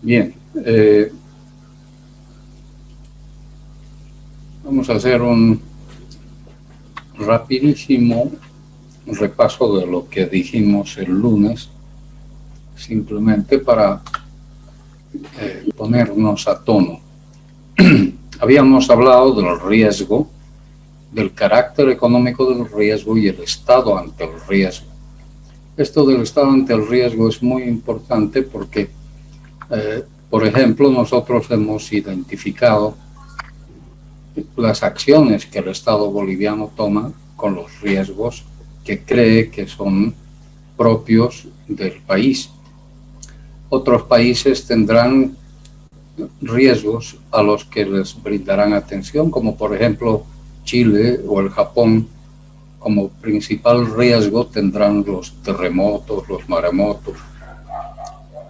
Bien, vamos a hacer un rapidísimo repaso de lo que dijimos el lunes, simplemente para ponernos a tono. Habíamos hablado del riesgo, del carácter económico del riesgo y el estado ante el riesgo. Esto del estado ante el riesgo es muy importante porque, por ejemplo, nosotros hemos identificado las acciones que el Estado boliviano toma con los riesgos que cree que son propios del país. Otros países tendrán riesgos a los que les brindarán atención, como por ejemplo Chile o el Japón. Como principal riesgo tendrán los terremotos, los maremotos.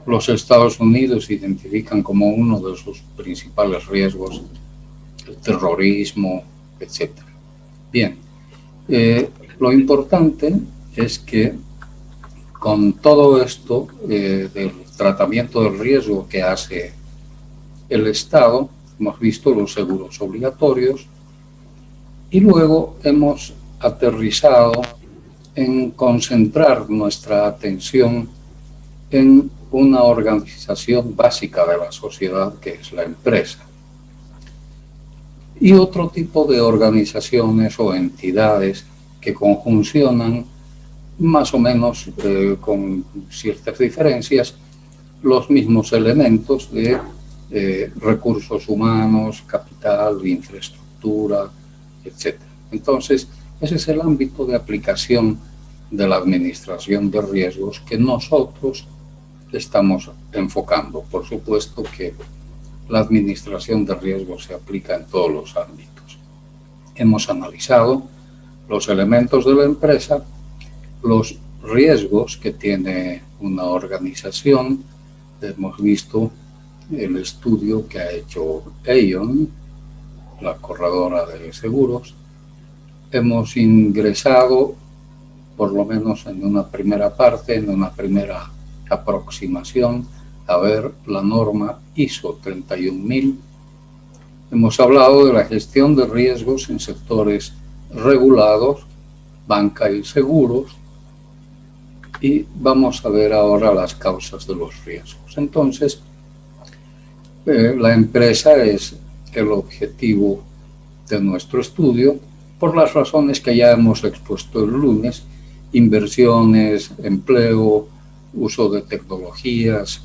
Los Estados Unidos identifican como uno de sus principales riesgos el terrorismo, etc. Bien, lo importante es que con todo esto del tratamiento del riesgo que hace el Estado, hemos visto los seguros obligatorios y luego hemos aterrizado en concentrar nuestra atención en una organización básica de la sociedad que es la empresa. Y otro tipo de organizaciones o entidades que conjuncionan más o menos con ciertas diferencias los mismos elementos de recursos humanos, capital, infraestructura, etc. Entonces, ese es el ámbito de aplicación de la administración de riesgos que nosotros estamos enfocando. Por supuesto que la administración de riesgos se aplica en todos los ámbitos. Hemos analizado los elementos de la empresa, los riesgos que tiene una organización. Hemos visto el estudio que ha hecho Aon, la corredora de seguros. Hemos ingresado, por lo menos en una primera parte, en una primera aproximación, a ver la norma ISO 31000. Hemos hablado de la gestión de riesgos en sectores regulados, banca y seguros, y vamos a ver ahora las causas de los riesgos. Entonces, la empresa es el objetivo de nuestro estudio por las razones que ya hemos expuesto el lunes: inversiones, empleo, uso de tecnologías,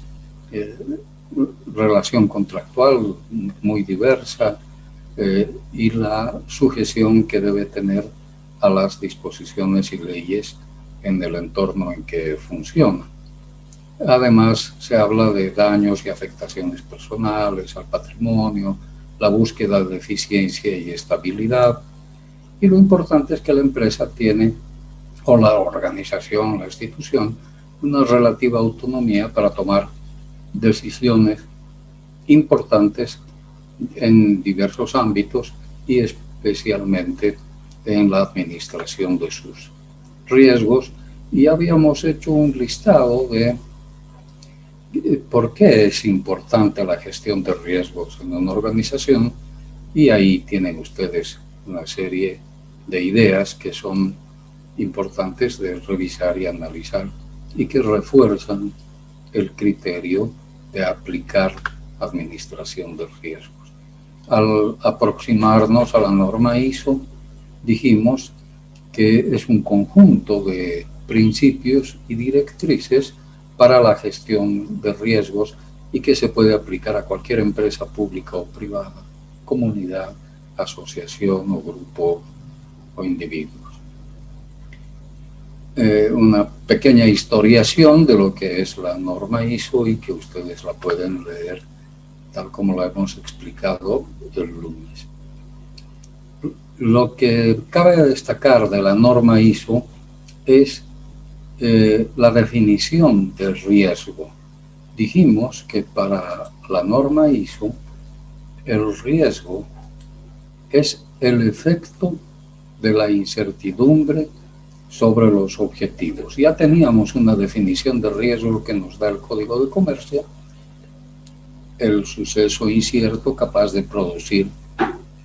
relación contractual muy diversa y la sujeción que debe tener a las disposiciones y leyes en el entorno en que funciona. Además, se habla de daños y afectaciones personales al patrimonio, la búsqueda de eficiencia y estabilidad. Y lo importante es que la empresa tiene, o la organización, la institución, una relativa autonomía para tomar decisiones importantes en diversos ámbitos y especialmente en la administración de sus riesgos. Y habíamos hecho un listado de por qué es importante la gestión de riesgos en una organización, y ahí tienen ustedes una serie de ideas que son importantes de revisar y analizar y que refuerzan el criterio de aplicar administración de riesgos. Al aproximarnos a la norma ISO, dijimos que es un conjunto de principios y directrices para la gestión de riesgos y que se puede aplicar a cualquier empresa pública o privada, comunidad, asociación o grupo o individuos. Una pequeña historiación de lo que es la norma ISO y que ustedes la pueden leer tal como la hemos explicado el lunes. Lo que cabe destacar de la norma ISO es la definición del riesgo. Dijimos que para la norma ISO el riesgo es el efecto de la incertidumbre sobre los objetivos. Ya teníamos una definición de riesgo que nos da el Código de Comercio el suceso incierto capaz de producir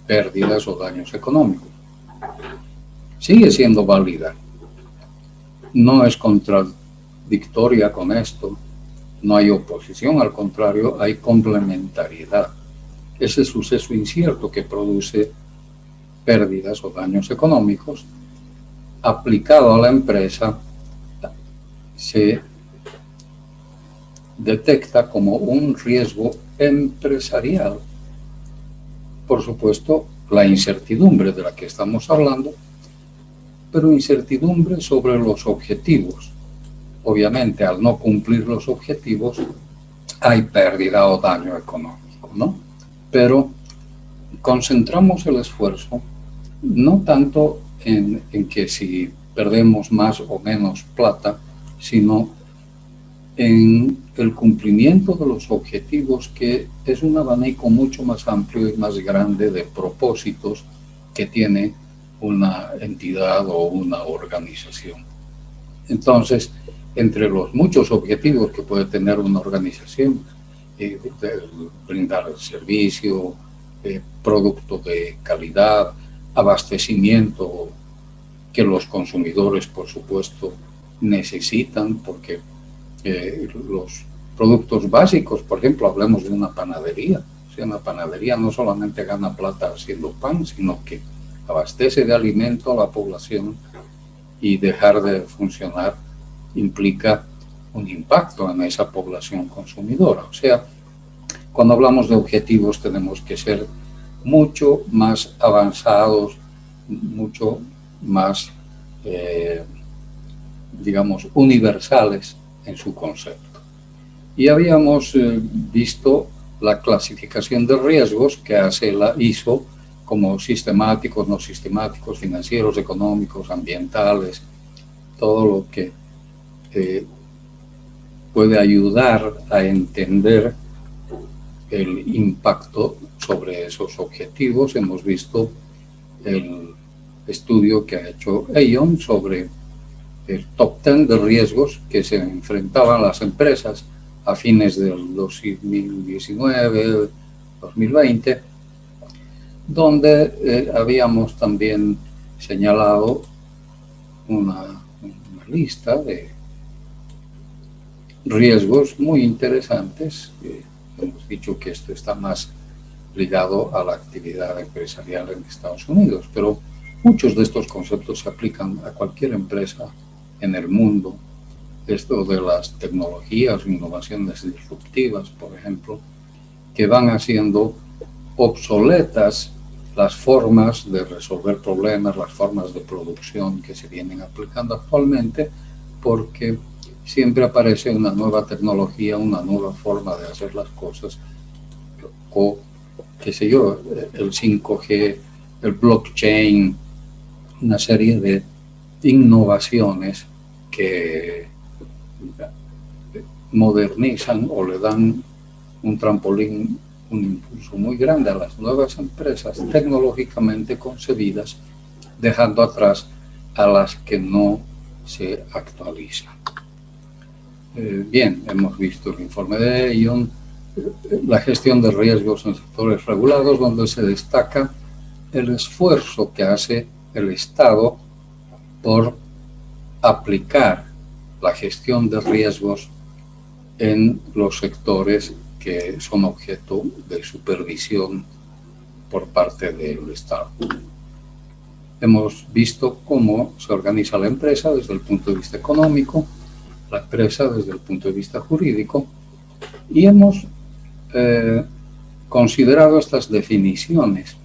pérdidas o daños económicos. Sigue siendo válida. No es contradictoria con esto. No hay oposición, al contrario, hay complementariedad. Ese suceso incierto que produce pérdidas o daños económicos, aplicado a la empresa, se detecta como un riesgo empresarial. Por supuesto, la incertidumbre de la que estamos hablando, pero incertidumbre sobre los objetivos. Obviamente, al no cumplir los objetivos, hay pérdida o daño económico, ¿no? Pero concentramos el esfuerzo no tanto en que si perdemos más o menos plata, sino en el cumplimiento de los objetivos, que es un abanico mucho más amplio y más grande de propósitos que tiene una entidad o una organización. Entonces, entre los muchos objetivos que puede tener una organización, brindar servicio, producto de calidad, abastecimiento que los consumidores, por supuesto, necesitan, porque los productos básicos, por ejemplo, hablemos de una panadería. O sea, una panadería no solamente gana plata haciendo pan, sino que abastece de alimento a la población, y dejar de funcionar implica un impacto en esa población consumidora. O sea, cuando hablamos de objetivos tenemos que ser mucho más avanzados, mucho más, digamos, universales en su concepto. Y habíamos visto la clasificación de riesgos que hace la ISO, como sistemáticos, no sistemáticos, financieros, económicos, ambientales, todo lo que puede ayudar a entender el impacto sobre esos objetivos. Hemos visto el estudio que ha hecho Aon sobre el top 10 de riesgos que se enfrentaban las empresas a fines del 2019, 2020, donde habíamos también señalado una lista de riesgos muy interesantes. Hemos dicho que esto está más ligado a la actividad empresarial en Estados Unidos, pero muchos de estos conceptos se aplican a cualquier empresa en el mundo. Esto de las tecnologías, innovaciones disruptivas, por ejemplo, que van haciendo obsoletas las formas de resolver problemas, las formas de producción que se vienen aplicando actualmente, porque siempre aparece una nueva tecnología, una nueva forma de hacer las cosas, o qué sé yo, el 5G, el blockchain, una serie de innovaciones que modernizan o le dan un trampolín, un impulso muy grande a las nuevas empresas tecnológicamente concebidas, dejando atrás a las que no se actualizan. Bien, hemos visto el informe de Aon, la gestión de riesgos en sectores regulados, donde se destaca el esfuerzo que hace el Estado por aplicar la gestión de riesgos en los sectores que son objeto de supervisión por parte del Estado. Hemos visto cómo se organiza la empresa desde el punto de vista económico, la empresa desde el punto de vista jurídico, y hemos considerado estas definiciones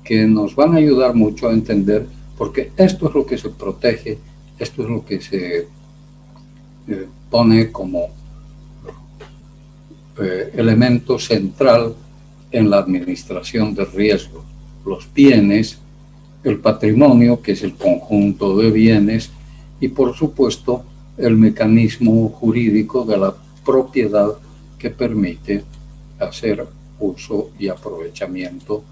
que nos van a ayudar mucho a entender, porque esto es lo que se protege, esto es lo que se pone como elemento central en la administración de riesgo. Los bienes, el patrimonio, que es el conjunto de bienes, y por supuesto el mecanismo jurídico de la propiedad que permite hacer uso y aprovechamiento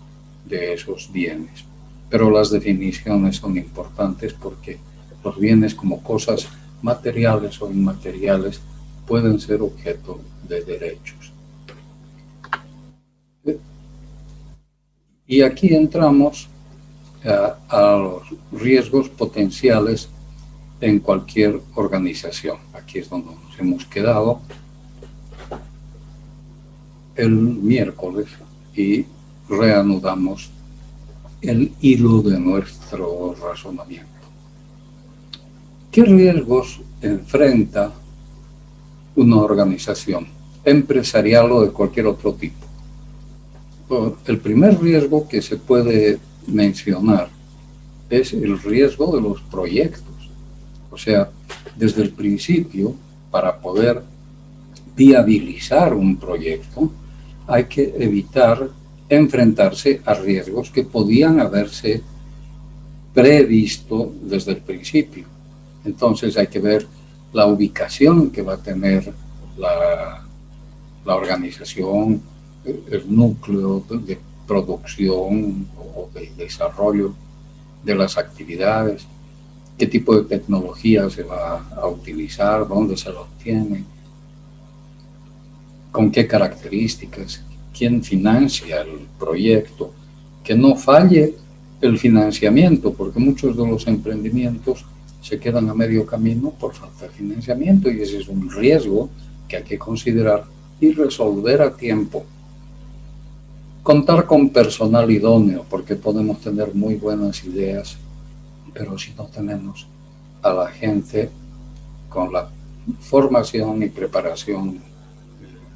de esos bienes. Pero las definiciones son importantes porque los bienes, como cosas materiales o inmateriales, pueden ser objeto de derechos. Y aquí entramos a los riesgos potenciales en cualquier organización. Aquí es donde nos hemos quedado el miércoles y reanudamos el hilo de nuestro razonamiento. ¿Qué riesgos enfrenta una organización empresarial o de cualquier otro tipo? El primer riesgo que se puede mencionar es el riesgo de los proyectos. O sea, desde el principio, para poder viabilizar un proyecto, hay que evitar enfrentarse a riesgos que podían haberse previsto desde el principio. Entonces hay que ver la ubicación que va a tener la organización, el núcleo de producción o de desarrollo de las actividades, qué tipo de tecnología se va a utilizar, dónde se lo obtiene, con qué características, quién financia el proyecto, que no falle el financiamiento, porque muchos de los emprendimientos se quedan a medio camino por falta de financiamiento y ese es un riesgo que hay que considerar y resolver a tiempo. Contar con personal idóneo, porque podemos tener muy buenas ideas, pero si no tenemos a la gente con la formación y preparación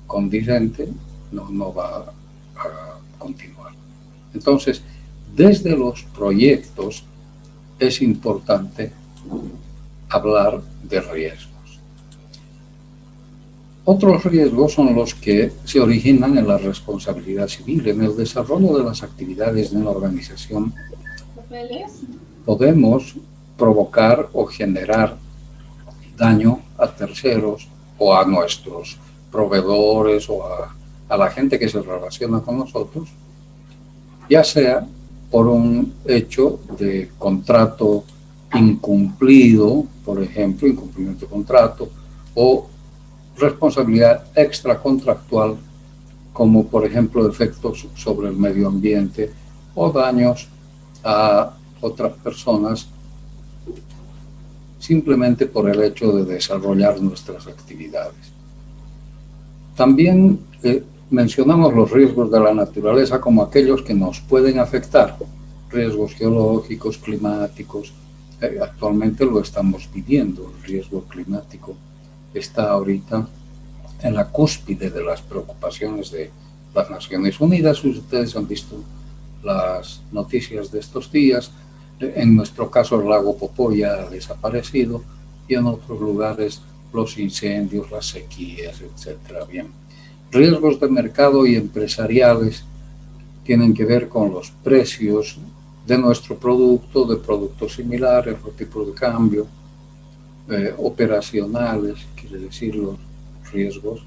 condicente, no va a continuar. Entonces, desde los proyectos es importante hablar de riesgos. Otros riesgos son los que se originan en la responsabilidad civil. En el desarrollo de las actividades de una organización podemos provocar o generar daño a terceros o a nuestros proveedores o a la gente que se relaciona con nosotros, ya sea por un hecho de contrato incumplido, por ejemplo, incumplimiento de contrato, o responsabilidad extracontractual, como por ejemplo efectos sobre el medio ambiente o daños a otras personas simplemente por el hecho de desarrollar nuestras actividades. También mencionamos los riesgos de la naturaleza como aquellos que nos pueden afectar, riesgos geológicos, climáticos. Actualmente lo estamos viviendo, el riesgo climático está ahorita en la cúspide de las preocupaciones de las Naciones Unidas. Ustedes han visto las noticias de estos días. En nuestro caso el lago Popoya ha desaparecido y en otros lugares los incendios, las sequías, etcétera. Bien, riesgos de mercado y empresariales tienen que ver con los precios de nuestro producto, de productos similares, los tipos de cambio, operacionales, quiere decir los riesgos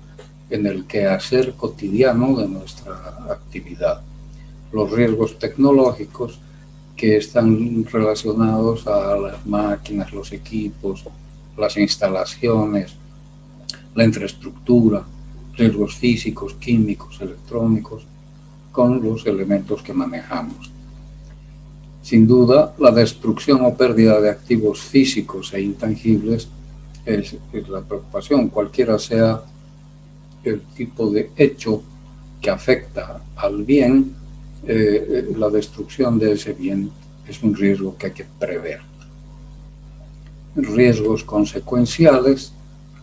en el quehacer cotidiano de nuestra actividad. Los riesgos tecnológicos que están relacionados a las máquinas, los equipos, las instalaciones, la infraestructura, riesgos físicos, químicos, electrónicos, con los elementos que manejamos. Sin duda, la destrucción o pérdida de activos físicos e intangibles es la preocupación, cualquiera sea el tipo de hecho que afecta al bien, la destrucción de ese bien es un riesgo que hay que prever. Riesgos consecuenciales,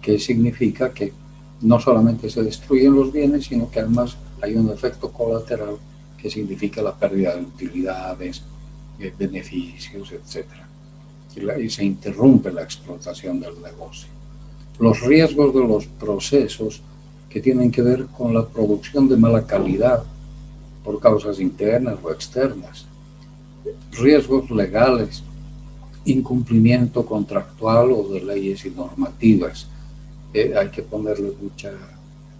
que significa que no solamente se destruyen los bienes, sino que además hay un efecto colateral que significa la pérdida de utilidades, beneficios, etc. Y se interrumpe la explotación del negocio. Los riesgos de los procesos que tienen que ver con la producción de mala calidad por causas internas o externas. Riesgos legales, incumplimiento contractual o de leyes y normativas. Hay que ponerle mucha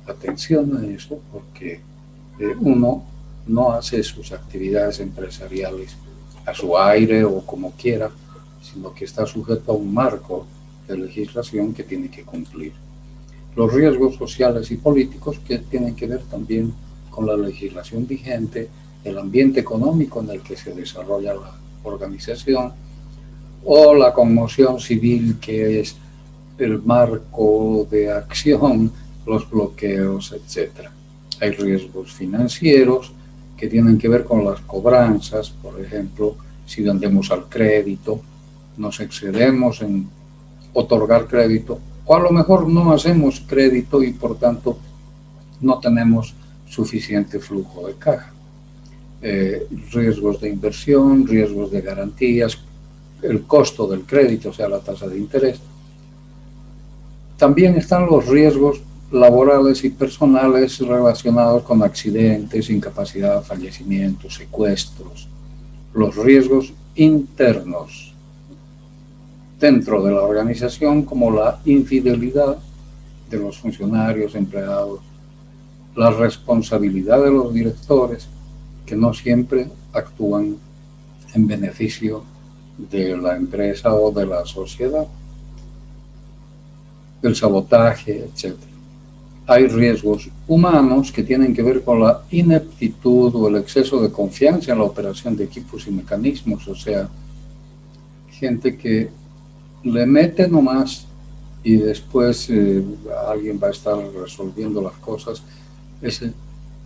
atención a eso porque uno no hace sus actividades empresariales a su aire o como quiera, sino que está sujeto a un marco de legislación que tiene que cumplir. Los riesgos sociales y políticos que tienen que ver también con la legislación vigente el ambiente económico en el que se desarrolla la organización, o la conmoción civil, que es el marco de acción, los bloqueos, etc. Hay riesgos financieros que tienen que ver con las cobranzas, por ejemplo, si vendemos al crédito, nos excedemos en otorgar crédito, o a lo mejor no hacemos crédito y por tanto no tenemos suficiente flujo de caja. Riesgos de inversión, riesgos de garantías, el costo del crédito, o sea, la tasa de interés. También están los riesgos laborales y personales relacionados con accidentes, incapacidad, fallecimientos, secuestros. Los riesgos internos dentro de la organización, como la infidelidad de los funcionarios, empleados, la responsabilidad de los directores, que no siempre actúan en beneficio de la empresa o de la sociedad, el sabotaje, etc. Hay riesgos humanos que tienen que ver con la ineptitud o el exceso de confianza en la operación de equipos y mecanismos, o sea, gente que le mete nomás y después alguien va a estar resolviendo las cosas. Ese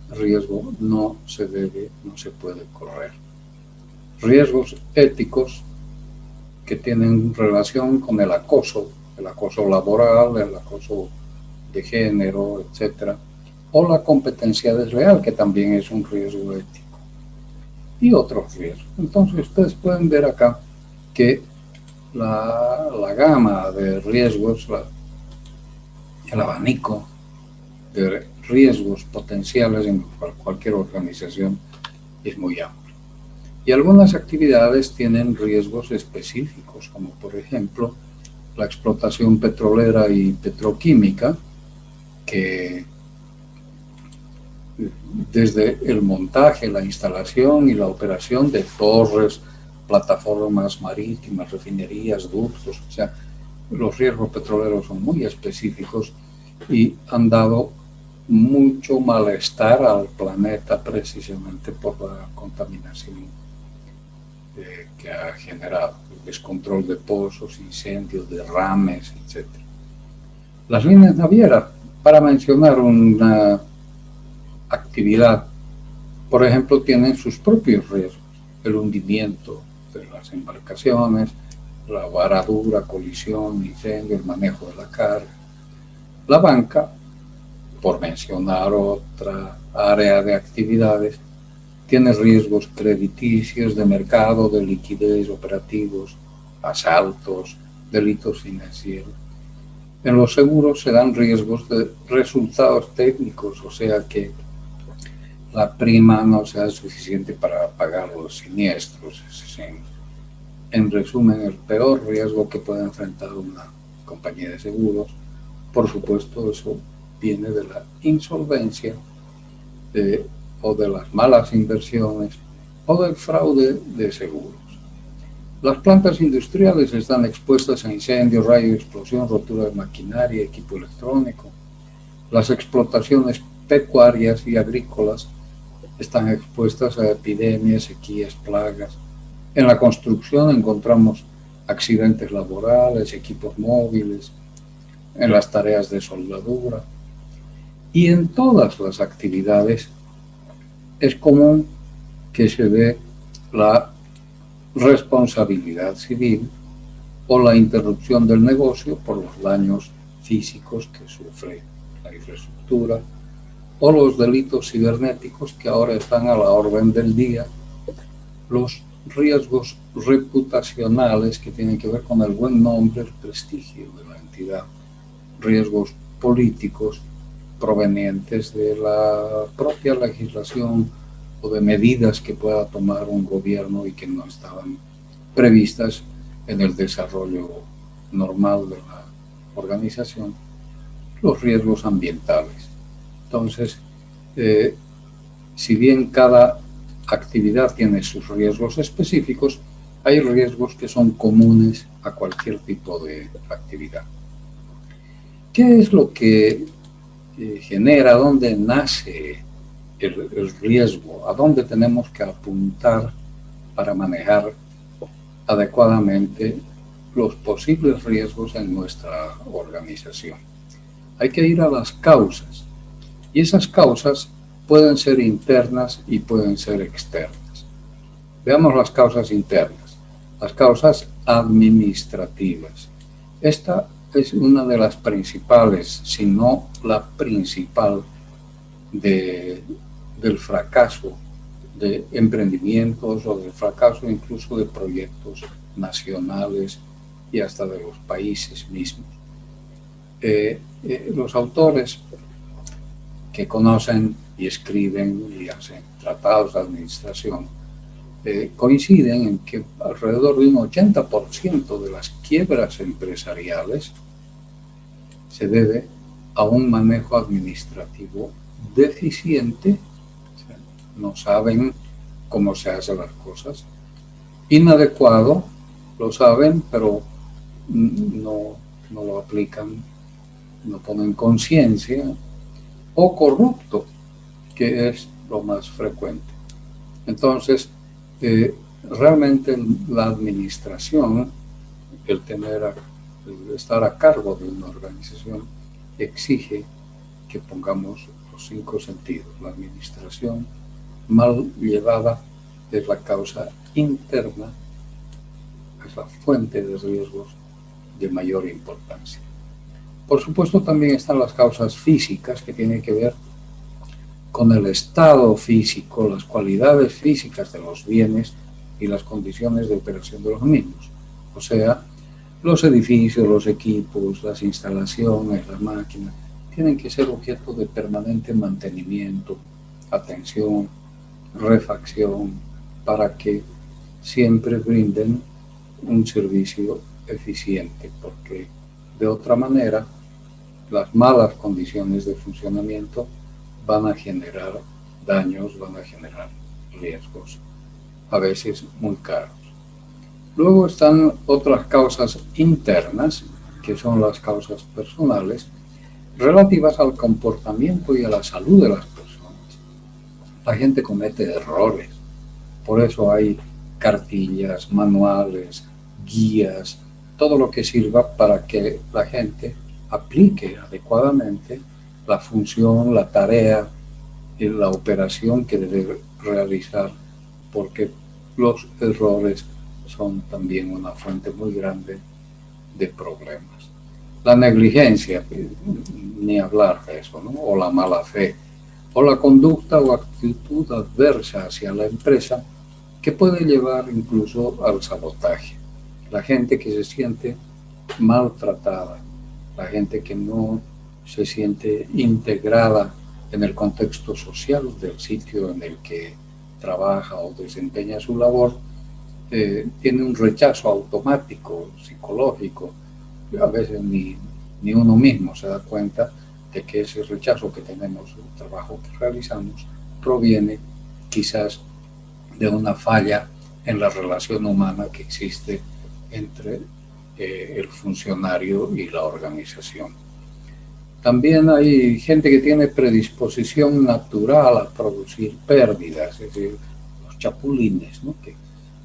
riesgo no se puede correr. Riesgos éticos que tienen relación con el acoso laboral, el acoso de género, etcétera, o la competencia desleal, que también es un riesgo ético, y otros riesgos. Entonces ustedes pueden ver acá que la gama de riesgos, el abanico de riesgos potenciales en cualquier organización es muy amplio. Y algunas actividades tienen riesgos específicos, como por ejemplo la explotación petrolera y petroquímica, que desde el montaje, la instalación y la operación de torres, plataformas marítimas, refinerías, ductos, o sea, los riesgos petroleros son muy específicos y han dado mucho malestar al planeta precisamente por la contaminación que ha generado, el descontrol de pozos, incendios, derrames, etc. Las líneas navieras, para mencionar una actividad, por ejemplo, tienen sus propios riesgos: el hundimiento de las embarcaciones, la varadura, colisión, incendio, el manejo de la carga. La banca, por mencionar otra área de actividades, tiene riesgos crediticios, de mercado, de liquidez, operativos, asaltos, delitos financieros. En los seguros se dan riesgos de resultados técnicos, o sea que la prima no sea suficiente para pagar los siniestros. En resumen, el peor riesgo que puede enfrentar una compañía de seguros, por supuesto, eso viene de la insolvencia o de las malas inversiones o del fraude de seguros. Las plantas industriales están expuestas a incendios, rayos, explosión, rotura de maquinaria, equipo electrónico. Las explotaciones pecuarias y agrícolas están expuestas a epidemias, sequías, plagas. En la construcción encontramos accidentes laborales, equipos móviles, en las tareas de soldadura. Y en todas las actividades es común que se dé la responsabilidad civil o la interrupción del negocio por los daños físicos que sufre la infraestructura, o los delitos cibernéticos que ahora están a la orden del día, los riesgos reputacionales que tienen que ver con el buen nombre, el prestigio de la entidad, riesgos políticos provenientes de la propia legislación o de medidas que pueda tomar un gobierno y que no estaban previstas en el desarrollo normal de la organización, los riesgos ambientales. Entonces, si bien cada actividad tiene sus riesgos específicos, hay riesgos que son comunes a cualquier tipo de actividad. ¿Qué es lo que genera, dónde nace el riesgo, a dónde tenemos que apuntar para manejar adecuadamente los posibles riesgos en nuestra organización. Hay que ir a las causas, y esas causas pueden ser internas y pueden ser externas. Veamos las causas internas, las causas administrativas. Esta es una de las principales, si no la principal, del fracaso de emprendimientos o del fracaso incluso de proyectos nacionales y hasta de los países mismos. Los autores que conocen y escriben y hacen tratados de administración coinciden en que alrededor de un 80% de las quiebras empresariales se debe a un manejo administrativo deficiente. No saben cómo se hacen las cosas, inadecuado, lo saben, pero no lo aplican, no ponen conciencia, o corrupto, que es lo más frecuente. Entonces, realmente la administración, el estar a cargo de una organización, exige que pongamos los 5 sentidos. La administración mal llevada es la causa interna, es la fuente de riesgos de mayor importancia. Por supuesto, también están las causas físicas que tienen que ver con el estado físico, las cualidades físicas de los bienes y las condiciones de operación de los mismos. O sea, los edificios, los equipos, las instalaciones, las máquinas, tienen que ser objeto de permanente mantenimiento, atención, refacción, para que siempre brinden un servicio eficiente, porque de otra manera las malas condiciones de funcionamiento van a generar daños, van a generar riesgos, a veces muy caros. Luego están otras causas internas, que son las causas personales, relativas al comportamiento y a la salud de las personas. La gente comete errores, por eso hay cartillas, manuales, guías, todo lo que sirva para que la gente aplique adecuadamente la función, la tarea y la operación que debe realizar, porque los errores son también una fuente muy grande de problemas. La negligencia, ni hablar de eso, ¿no? O la mala fe, o la conducta o actitud adversa hacia la empresa, que puede llevar incluso al sabotaje. La gente que se siente maltratada, la gente que no se siente integrada en el contexto social del sitio en el que trabaja o desempeña su labor, tiene un rechazo automático, psicológico. A veces ni uno mismo se da cuenta de que ese rechazo que tenemos del trabajo que realizamos proviene quizás de una falla en la relación humana que existe entre el funcionario y la organización. También hay gente que tiene predisposición natural a producir pérdidas, es decir, los chapulines, ¿no? Que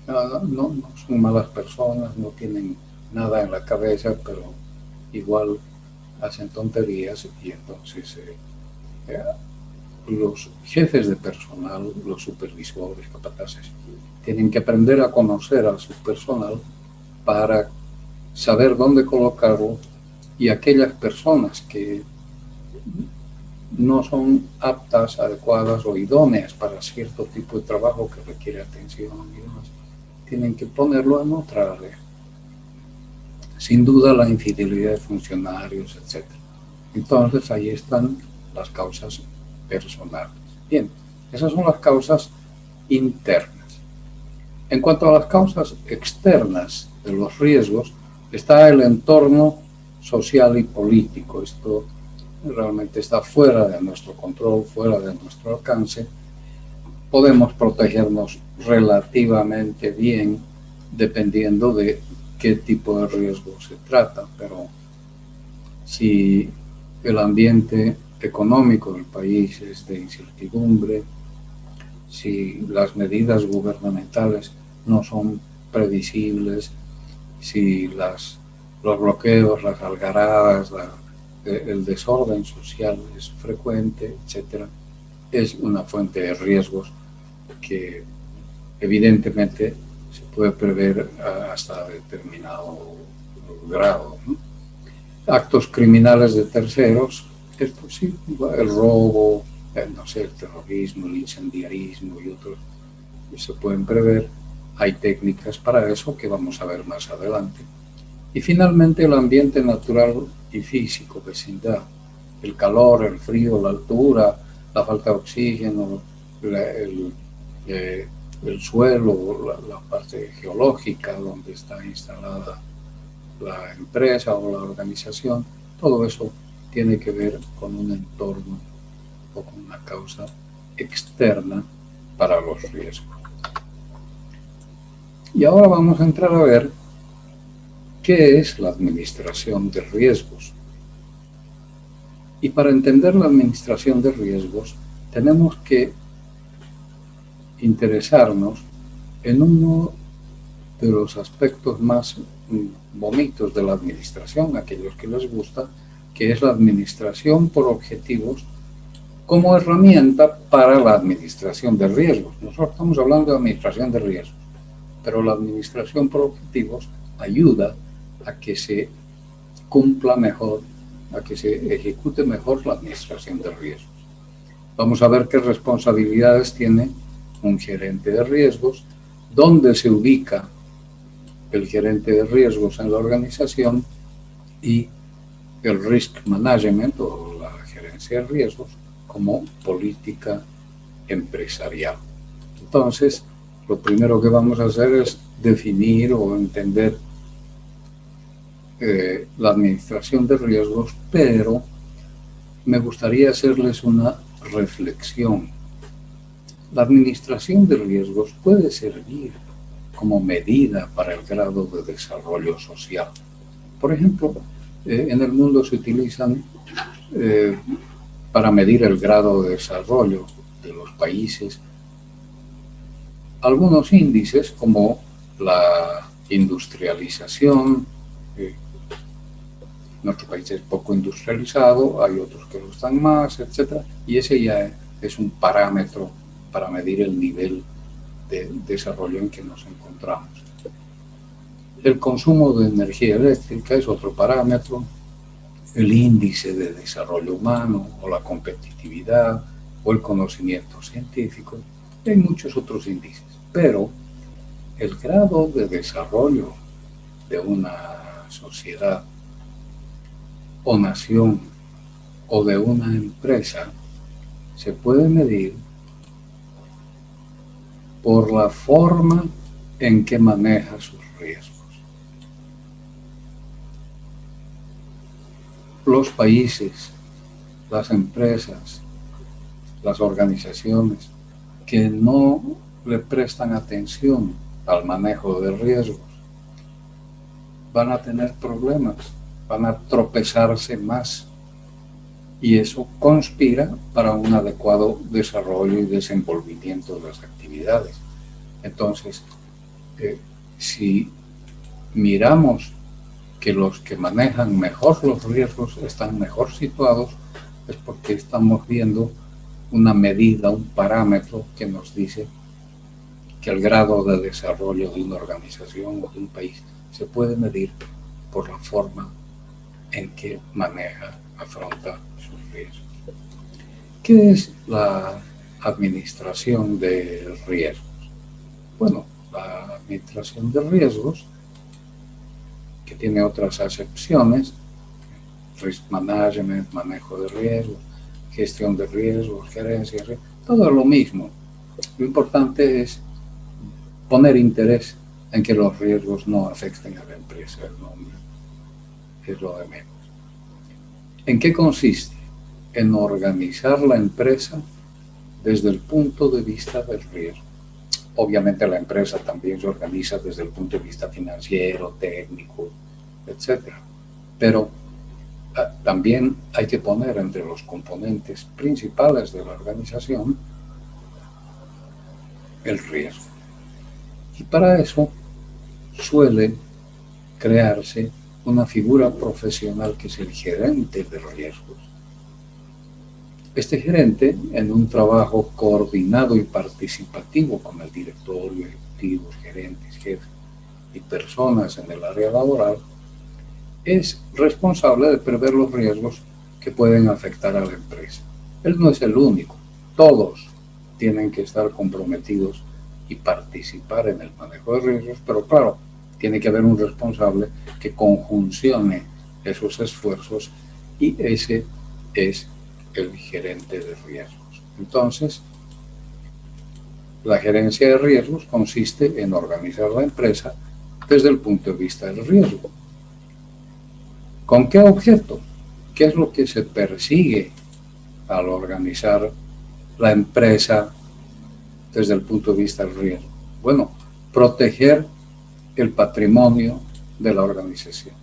no son malas personas, no tienen nada en la cabeza, pero igual hacen tonterías, y entonces los jefes de personal, los supervisores, capataces, tienen que aprender a conocer a su personal para saber dónde colocarlo, y aquellas personas que no son aptas, adecuadas o idóneas para cierto tipo de trabajo que requiere atención y demás, tienen que ponerlo en otra área. Sin duda la infidelidad de funcionarios, etc. Entonces ahí están las causas personales. Bien, esas son las causas internas. En cuanto a las causas externas de los riesgos, está el entorno social y político. Esto realmente está fuera de nuestro control, fuera de nuestro alcance. Podemos protegernos relativamente bien dependiendo de qué tipo de riesgo se trata, pero si el ambiente económico del país es de incertidumbre, si las medidas gubernamentales no son previsibles, si los bloqueos, las algaradas, el desorden social es frecuente, etcétera, es una fuente de riesgos que evidentemente se puede prever hasta determinado grado, ¿no? Actos criminales de terceros es posible, el robo, no sé, el terrorismo, el incendiarismo y otros que se pueden prever. Hay técnicas para eso que vamos a ver más adelante. Y finalmente el ambiente natural y físico, vecindad, el calor, el frío, la altura, la falta de oxígeno, el suelo, la parte geológica donde está instalada la empresa o la organización, todo eso tiene que ver con un entorno o con una causa externa para los riesgos. Y ahora vamos a entrar a ver qué es la administración de riesgos. Y para entender la administración de riesgos, tenemos que interesarnos en uno de los aspectos más bonitos de la administración, aquellos que les gusta, que es la administración por objetivos como herramienta para la administración de riesgos. Nosotros estamos hablando de administración de riesgos, pero la administración por objetivos ayuda a que se cumpla mejor, a que se ejecute mejor la administración de riesgos. Vamos a ver qué responsabilidades tiene un gerente de riesgos, dónde se ubica el gerente de riesgos en la organización y el risk management o la gerencia de riesgos como política empresarial. Entonces, lo primero que vamos a hacer es definir o entender la administración de riesgos, pero me gustaría hacerles una reflexión. La administración de riesgos puede servir como medida para el grado de desarrollo social. Por ejemplo, en el mundo se utilizan para medir el grado de desarrollo de los países algunos índices como la industrialización. Nuestro país es poco industrializado, hay otros que lo están más, etc. Y ese ya es un parámetro para medir el nivel de desarrollo en que nos encontramos. El consumo de energía eléctrica es otro parámetro, el índice de desarrollo humano o la competitividad o el conocimiento científico. Hay muchos otros índices, pero el grado de desarrollo de una sociedad o nación o de una empresa se puede medir por la forma en que maneja sus riesgos. Los países, las empresas, las organizaciones que no le prestan atención al manejo de riesgos van a tener problemas, van a tropezarse más, y eso conspira para un adecuado desarrollo y desenvolvimiento de las actividades. Entonces, si miramos que los que manejan mejor los riesgos están mejor situados, es porque estamos viendo una medida, un parámetro que nos dice que el grado de desarrollo de una organización o de un país se puede medir por la forma en que afronta sus riesgos. ¿Qué es la administración de riesgos? Bueno, la administración de riesgos, que tiene otras acepciones, risk management, manejo de riesgos, gestión de riesgos, gerencia de riesgos, todo es lo mismo. Lo importante es poner interés en que los riesgos no afecten a la empresa, el nombre es lo de menos. ¿En qué consiste? En organizar la empresa desde el punto de vista del riesgo. Obviamente la empresa también se organiza desde el punto de vista financiero, técnico, etc. Pero también hay que poner entre los componentes principales de la organización el riesgo. Y para eso suele crearse una figura profesional que es el gerente de riesgos. Este gerente, en un trabajo coordinado y participativo con el directorio, ejecutivos, gerentes, jefes y personas en el área laboral, es responsable de prever los riesgos que pueden afectar a la empresa. Él no es el único, todos tienen que estar comprometidos y participar en el manejo de riesgos, pero claro, tiene que haber un responsable que conjuncione esos esfuerzos y ese es el gerente de riesgos. Entonces, la gerencia de riesgos consiste en organizar la empresa desde el punto de vista del riesgo. ¿Con qué objeto? ¿Qué es lo que se persigue al organizar la empresa desde el punto de vista del riesgo? Bueno, proteger el patrimonio de la organización.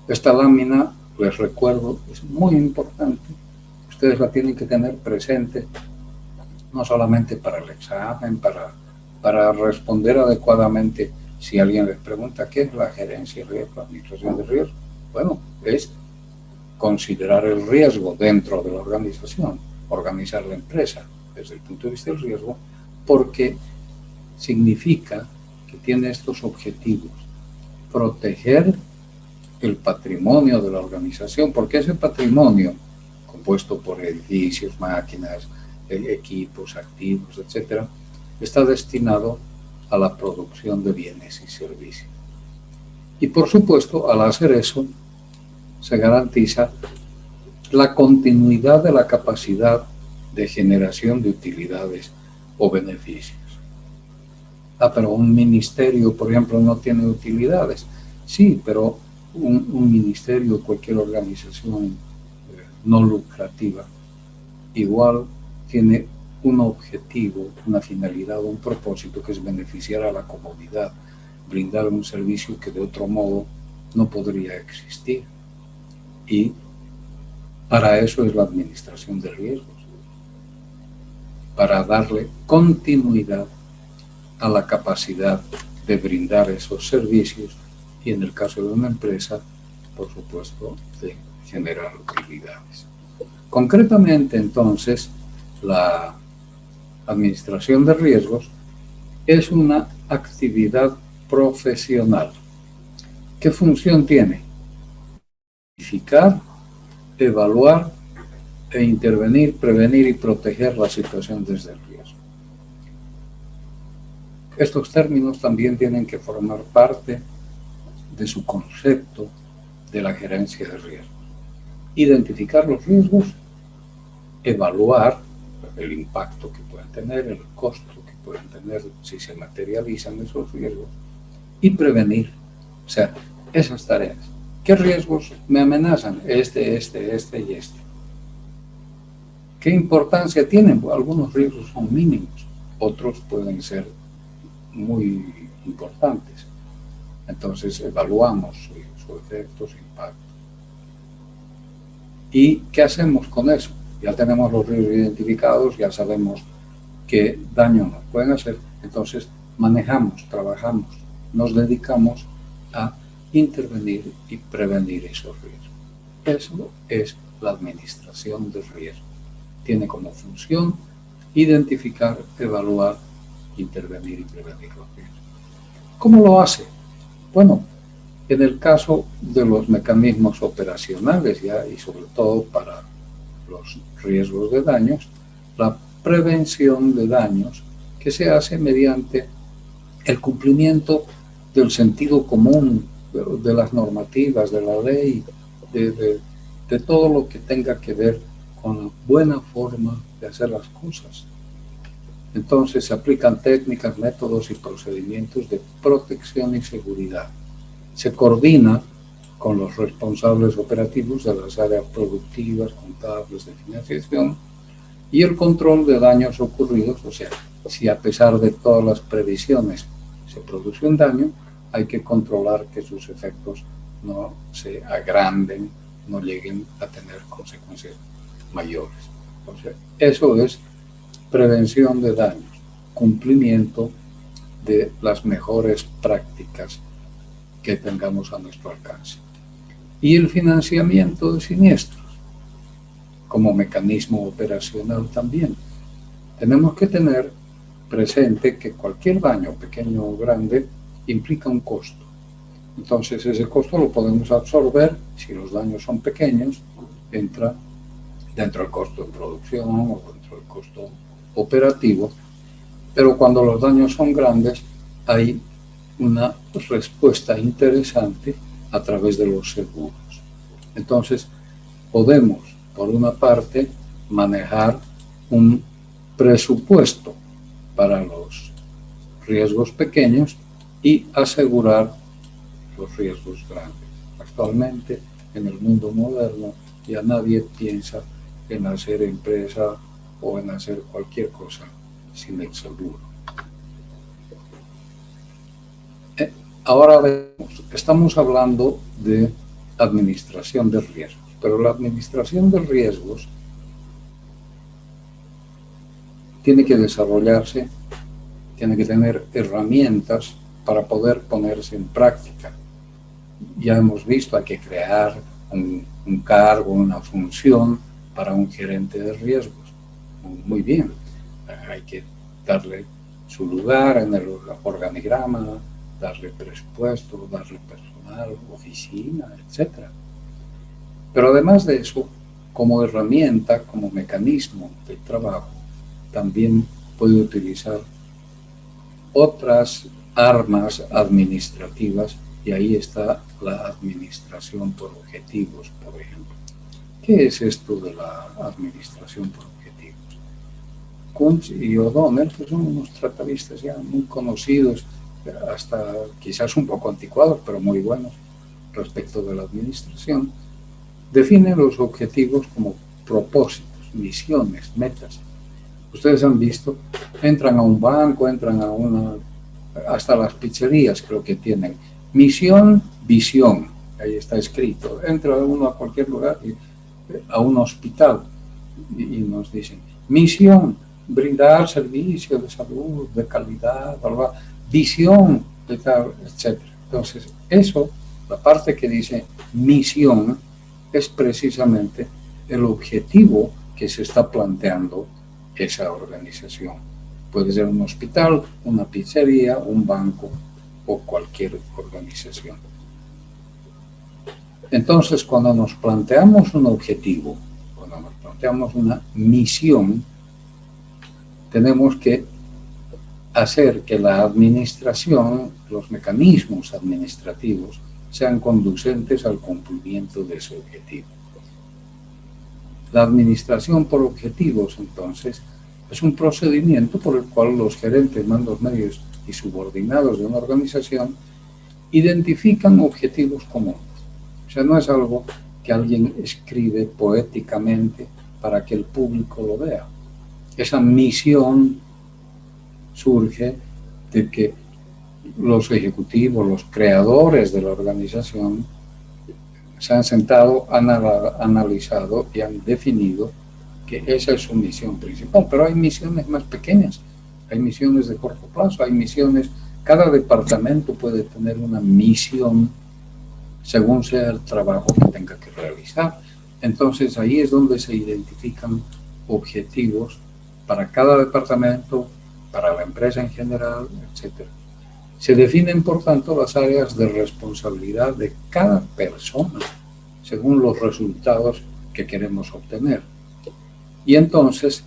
Esta lámina, les recuerdo, es muy importante. Ustedes la tienen que tener presente, no solamente para el examen, para responder adecuadamente si alguien les pregunta qué es la gerencia de riesgo, la administración de riesgo. Bueno, es considerar el riesgo dentro de la organización, organizar la empresa desde el punto de vista del riesgo, porque significa que tiene estos objetivos: proteger el patrimonio de la organización, porque ese patrimonio, compuesto por edificios, máquinas, equipos, activos, etcétera, está destinado a la producción de bienes y servicios. Y por supuesto, al hacer eso, se garantiza la continuidad de la capacidad de generación de utilidades o beneficios. Pero un ministerio, por ejemplo, no tiene utilidades. Sí, pero un ministerio, cualquier organización no lucrativa, igual tiene un objetivo, una finalidad, un propósito, que es beneficiar a la comunidad, brindar un servicio que de otro modo no podría existir. Y para eso es la administración de riesgos, para darle continuidad a la capacidad de brindar esos servicios y, en el caso de una empresa, por supuesto, de generar utilidades. Concretamente, entonces, la administración de riesgos es una actividad profesional. ¿Qué función tiene? Identificar, evaluar e intervenir, prevenir y proteger la situación desde el riesgo. Estos términos también tienen que formar parte de su concepto de la gerencia de riesgos. Identificar los riesgos, evaluar el impacto que pueden tener, el costo que pueden tener si se materializan esos riesgos, y prevenir, o sea, esas tareas. ¿Qué riesgos me amenazan? Este y este. ¿Qué importancia tienen? Pues algunos riesgos son mínimos, otros pueden ser muy importantes. Entonces evaluamos su efecto, su impacto. ¿Y qué hacemos con eso? Ya tenemos los riesgos identificados, ya sabemos qué daño nos pueden hacer, entonces manejamos, trabajamos, nos dedicamos a intervenir y prevenir esos riesgos. Eso es la administración de riesgos. Tiene como función identificar, evaluar, intervenir y prevenir los riesgos. ¿Cómo lo hace? Bueno, en el caso de los mecanismos operacionales ya, y sobre todo para los riesgos de daños, la prevención de daños que se hace mediante el cumplimiento del sentido común, de las normativas, de la ley, de todo lo que tenga que ver con la buena forma de hacer las cosas. Entonces se aplican técnicas, métodos y procedimientos de protección y seguridad. Se coordina con los responsables operativos de las áreas productivas, contables, de financiación, y el control de daños ocurridos. O sea, si a pesar de todas las previsiones se produce un daño, hay que controlar que sus efectos no se agranden no lleguen a tener consecuencias mayores. Entonces, eso es prevención de daños, cumplimiento de las mejores prácticas que tengamos a nuestro alcance. Y el financiamiento de siniestros, como mecanismo operacional también. Tenemos que tener presente que cualquier daño, pequeño o grande, implica un costo. Entonces ese costo lo podemos absorber si los daños son pequeños, entra dentro del costo de producción o dentro del costo operativo, pero cuando los daños son grandes hay una respuesta interesante a través de los seguros. Entonces podemos, por una parte, manejar un presupuesto para los riesgos pequeños y asegurar los riesgos grandes. Actualmente, en el mundo moderno, ya nadie piensa en hacer empresa o en hacer cualquier cosa sin el seguro. Ahora estamos hablando de administración de riesgos, pero la administración de riesgos tiene que desarrollarse, tiene que tener herramientas para poder ponerse en práctica. Ya hemos visto, hay que crear un cargo, una función para un gerente de riesgos. Muy bien, hay que darle su lugar en el organigrama, darle presupuesto, darle personal, oficina, etc. Pero además de eso, como herramienta, como mecanismo de trabajo, también puede utilizar otras armas administrativas, y ahí está la administración por objetivos, por ejemplo. ¿Qué es esto de la administración por objetivos? Kuntz y O'Donnell, que son unos tratadistas ya muy conocidos, hasta quizás un poco anticuados, pero muy buenos respecto de la administración, definen los objetivos como propósitos, misiones, metas. Ustedes han visto, entran a un banco, entran a hasta las pizzerías creo que tienen misión, visión, ahí está escrito. Entra uno a cualquier lugar, a un hospital, y nos dicen, misión, brindar servicio de salud, de calidad, bla, bla, visión, etc. Entonces, eso, la parte que dice misión, es precisamente el objetivo que se está planteando esa organización. Puede ser un hospital, una pizzería, un banco o cualquier organización. Entonces, cuando nos planteamos un objetivo, cuando nos planteamos una misión, tenemos que hacer que la administración, los mecanismos administrativos, sean conducentes al cumplimiento de ese objetivo. La administración por objetivos, entonces, es un procedimiento por el cual los gerentes, mandos medios y subordinados de una organización identifican objetivos comunes. O sea, no es algo que alguien escribe poéticamente para que el público lo vea. Esa misión surge de que los ejecutivos, los creadores de la organización, se han sentado, han analizado y han definido que esa es su misión principal. Pero hay misiones más pequeñas, hay misiones de corto plazo, hay misiones, cada departamento puede tener una misión según sea el trabajo que tenga que realizar. Entonces ahí es donde se identifican objetivos para cada departamento, para la empresa en general, etc. Se definen, por tanto, las áreas de responsabilidad de cada persona según los resultados que queremos obtener. Y entonces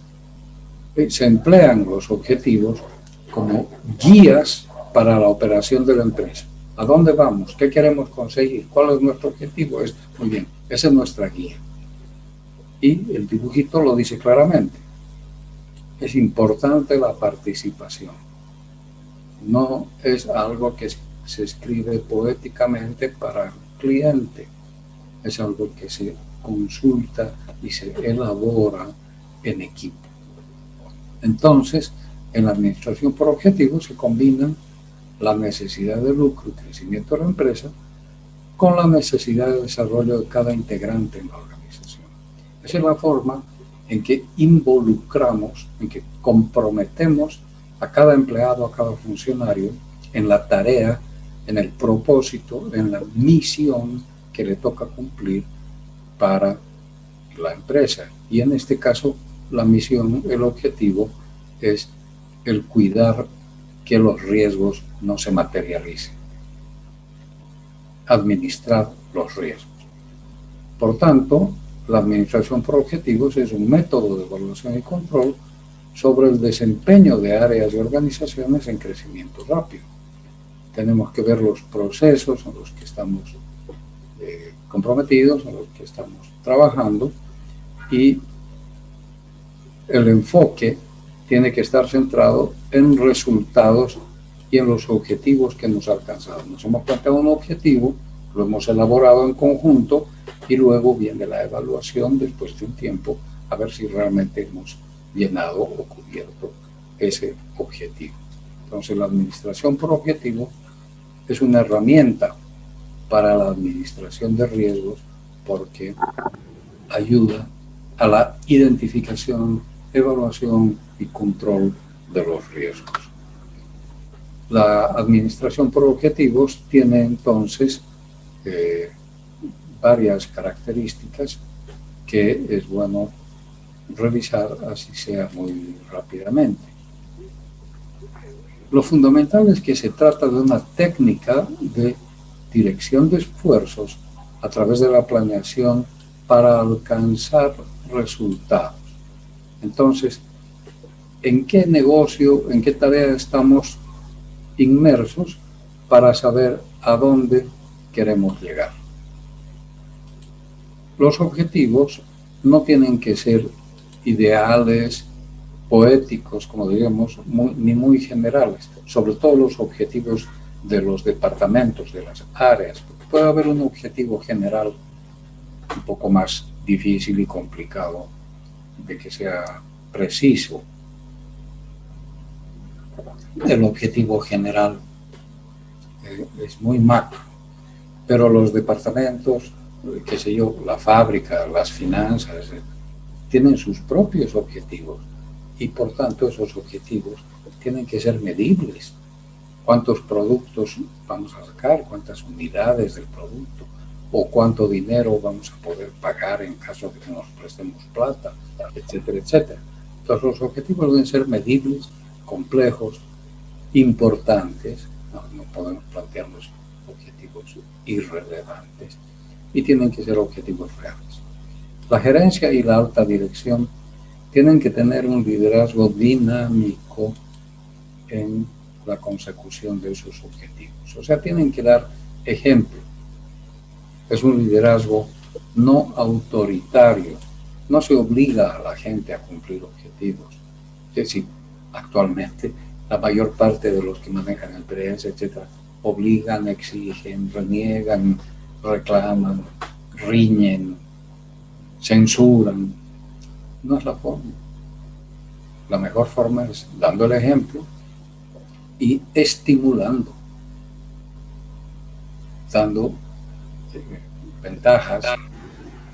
se emplean los objetivos como guías para la operación de la empresa. ¿A dónde vamos? ¿Qué queremos conseguir? ¿Cuál es nuestro objetivo? Muy bien, esa es nuestra guía. Y el dibujito lo dice claramente. Es importante la participación. No es algo que se escribe poéticamente para el cliente. Es algo que se consulta y se elabora en equipo. Entonces, en la administración por objetivos se combinan la necesidad de lucro y crecimiento de la empresa con la necesidad de desarrollo de cada integrante en la organización. Esa es la forma en que involucramos, en que comprometemos a cada empleado, a cada funcionario en la tarea, en el propósito, en la misión que le toca cumplir para la empresa. Y en este caso, la misión, el objetivo es el cuidar que los riesgos no se materialicen, administrar los riesgos. Por tanto, la administración por objetivos es un método de evaluación y control sobre el desempeño de áreas y organizaciones en crecimiento rápido. Tenemos que ver los procesos en los que estamos comprometidos, en los que estamos trabajando, y el enfoque tiene que estar centrado en resultados y en los objetivos que hemos alcanzado. Nos hemos planteado un objetivo, lo hemos elaborado en conjunto y luego viene la evaluación después de un tiempo a ver si realmente hemos llenado o cubierto ese objetivo. Entonces, la administración por objetivo es una herramienta para la administración de riesgos porque ayuda a la identificación, evaluación y control de los riesgos. La administración por objetivos tiene entonces varias características que es bueno revisar, así sea muy rápidamente. Lo fundamental es que se trata de una técnica de dirección de esfuerzos a través de la planeación para alcanzar resultados. Entonces, ¿en qué negocio, en qué tarea estamos inmersos para saber a dónde queremos llegar? Los objetivos no tienen que ser ideales, poéticos, como diríamos, ni muy generales, sobre todo los objetivos de los departamentos, de las áreas, porque puede haber un objetivo general un poco más difícil y complicado de que sea preciso. El objetivo general es muy macro, pero los departamentos, qué sé yo, la fábrica, las finanzas, tienen sus propios objetivos y por tanto esos objetivos tienen que ser medibles. ¿Cuántos productos vamos a sacar? ¿Cuántas unidades del producto? ¿O cuánto dinero vamos a poder pagar en caso de que nos prestemos plata? Etcétera, etcétera. Entonces los objetivos deben ser medibles, complejos, importantes. No podemos plantearnos objetivos irrelevantes y tienen que ser objetivos reales. La gerencia y la alta dirección tienen que tener un liderazgo dinámico en la consecución de esos objetivos. O sea, tienen que dar ejemplo. Es un liderazgo no autoritario. No se obliga a la gente a cumplir objetivos. Es decir, actualmente la mayor parte de los que manejan empresas, etcétera, obligan, exigen, reniegan, reclaman, riñen, censuran. No es la forma. La mejor forma es dando el ejemplo y estimulando, dando ventajas,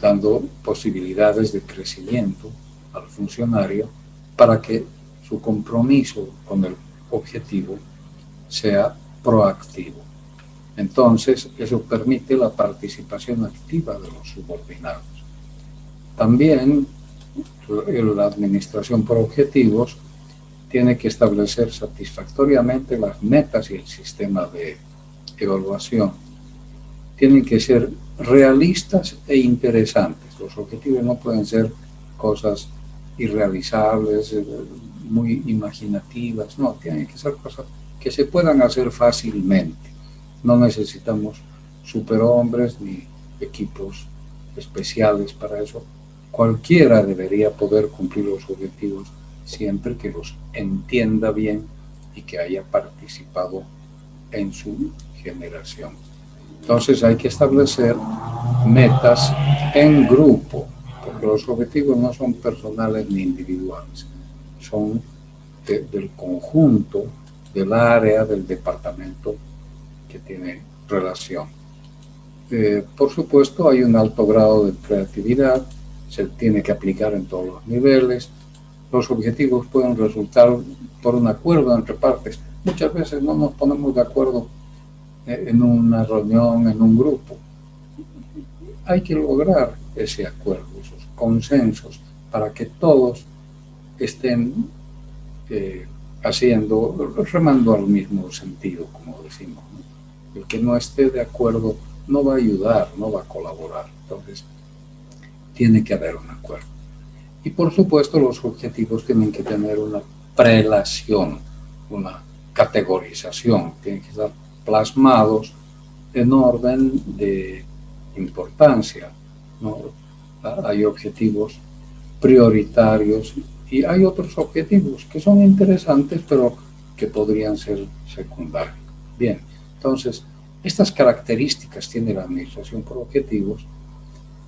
dando posibilidades de crecimiento al funcionario para que su compromiso con el objetivo sea proactivo. Entonces, eso permite la participación activa de los subordinados. También la administración por objetivos tiene que establecer satisfactoriamente las metas y el sistema de evaluación. Tienen que ser realistas e interesantes. Los objetivos no pueden ser cosas irrealizables, muy imaginativas. No, tienen que ser cosas que se puedan hacer fácilmente. No necesitamos superhombres ni equipos especiales para eso. Cualquiera debería poder cumplir los objetivos siempre que los entienda bien y que haya participado en su generación. Entonces hay que establecer metas en grupo, porque los objetivos no son personales ni individuales, son del conjunto, del área, del departamento que tiene relación. Por supuesto, hay un alto grado de creatividad, se tiene que aplicar en todos los niveles. Los objetivos pueden resultar por un acuerdo entre partes. Muchas veces no nos ponemos de acuerdo en una reunión, en un grupo. Hay que lograr ese acuerdo, esos consensos, para que todos estén remando al mismo sentido, como decimos, ¿no? El que no esté de acuerdo no va a ayudar, no va a colaborar. Entonces, tiene que haber un acuerdo. Y por supuesto, los objetivos tienen que tener una prelación, una categorización, tienen que estar plasmados en orden de importancia, ¿no? Hay objetivos prioritarios y hay otros objetivos que son interesantes, pero que podrían ser secundarios. Bien, entonces, estas características tiene la administración por objetivos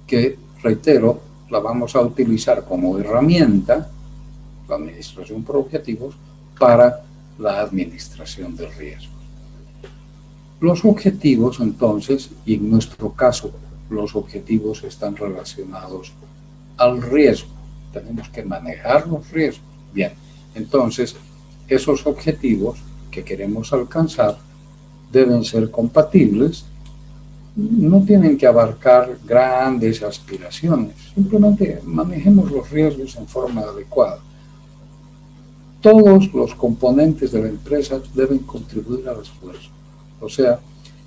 que, reitero, la vamos a utilizar como herramienta, la administración por objetivos, para la administración del riesgo. Los objetivos, entonces, y en nuestro caso, los objetivos están relacionados al riesgo. Tenemos que manejar los riesgos. Bien, entonces, esos objetivos que queremos alcanzar deben ser compatibles, no tienen que abarcar grandes aspiraciones, simplemente manejemos los riesgos en forma adecuada. Todos los componentes de la empresa deben contribuir al esfuerzo, o sea,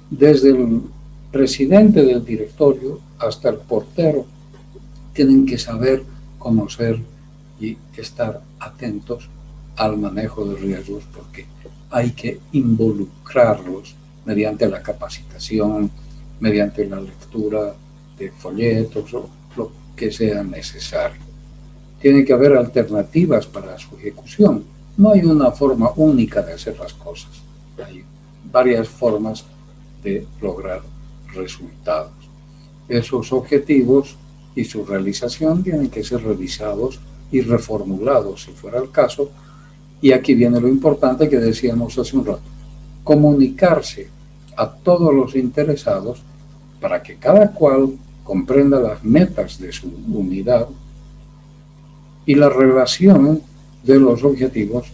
desde el presidente del directorio hasta el portero, tienen que saber, conocer y estar atentos al manejo de riesgos, porque hay que involucrarlos mediante la capacitación, mediante la lectura de folletos o lo que sea necesario. Tiene que haber alternativas para su ejecución. No hay una forma única de hacer las cosas. Hay varias formas de lograr resultados. Esos objetivos y su realización tienen que ser revisados y reformulados, si fuera el caso. Y aquí viene lo importante que decíamos hace un rato: comunicarse a todos los interesados para que cada cual comprenda las metas de su unidad y la relación de los objetivos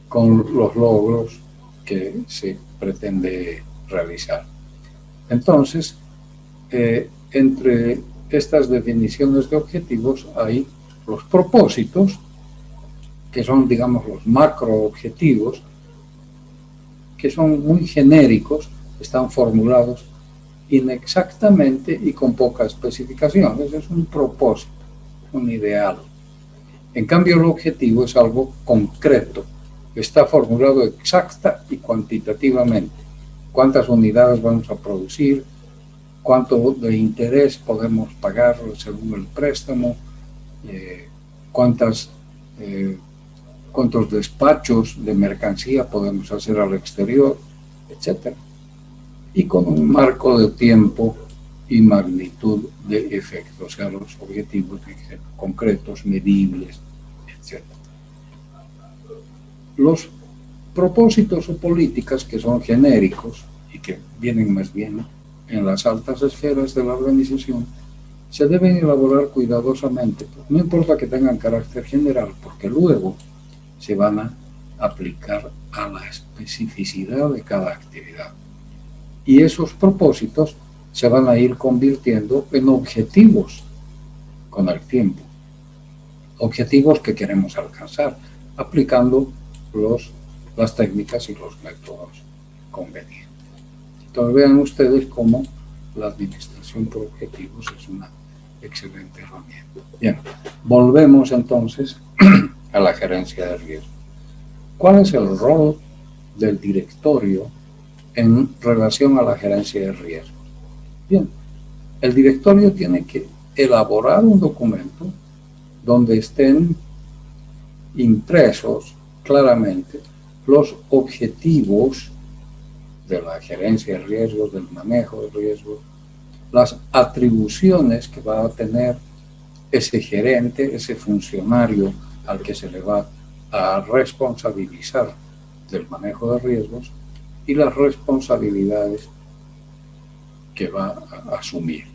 con los logros que se pretende realizar. Entonces, entre estas definiciones de objetivos hay los propósitos, que son, digamos, los macroobjetivos, que son muy genéricos, están formulados inexactamente y con poca especificación. Ese es un propósito, un ideal. En cambio, el objetivo es algo concreto, está formulado exacta y cuantitativamente. ¿Cuántas unidades vamos a producir? ¿Cuánto de interés podemos pagar según el préstamo? ¿Cuántos despachos de mercancía podemos hacer al exterior? Etcétera. Y con un marco de tiempo y magnitud de efecto, o sea, los objetivos concretos, medibles, etc. Los propósitos o políticas que son genéricos y que vienen más bien en las altas esferas de la organización, se deben elaborar cuidadosamente. No importa que tengan carácter general, porque luego se van a aplicar a la especificidad de cada actividad. Y esos propósitos se van a ir convirtiendo en objetivos con el tiempo. Objetivos que queremos alcanzar, aplicando las técnicas y los métodos convenientes. Entonces vean ustedes cómo la administración por objetivos es una excelente herramienta. Bien, volvemos entonces a la gerencia de riesgo. ¿Cuál es el rol del directorio en relación a la gerencia de riesgos? Bien, el directorio tiene que elaborar un documento donde estén impresos claramente los objetivos de la gerencia de riesgos, del manejo de riesgos, las atribuciones que va a tener ese gerente, ese funcionario al que se le va a responsabilizar del manejo de riesgos, y las responsabilidades que va a asumir.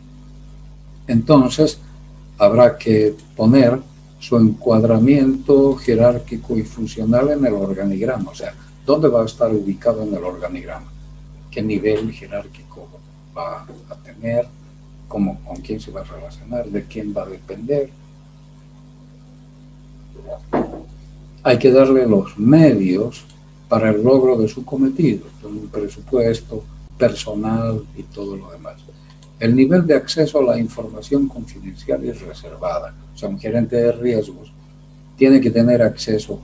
Entonces, habrá que poner su encuadramiento jerárquico y funcional en el organigrama, o sea, dónde va a estar ubicado en el organigrama, qué nivel jerárquico va a tener, con quién se va a relacionar, de quién va a depender. Hay que darle los medios para el logro de su cometido, un presupuesto, personal y todo lo demás. El nivel de acceso a la información confidencial y reservada. O sea, un gerente de riesgos tiene que tener acceso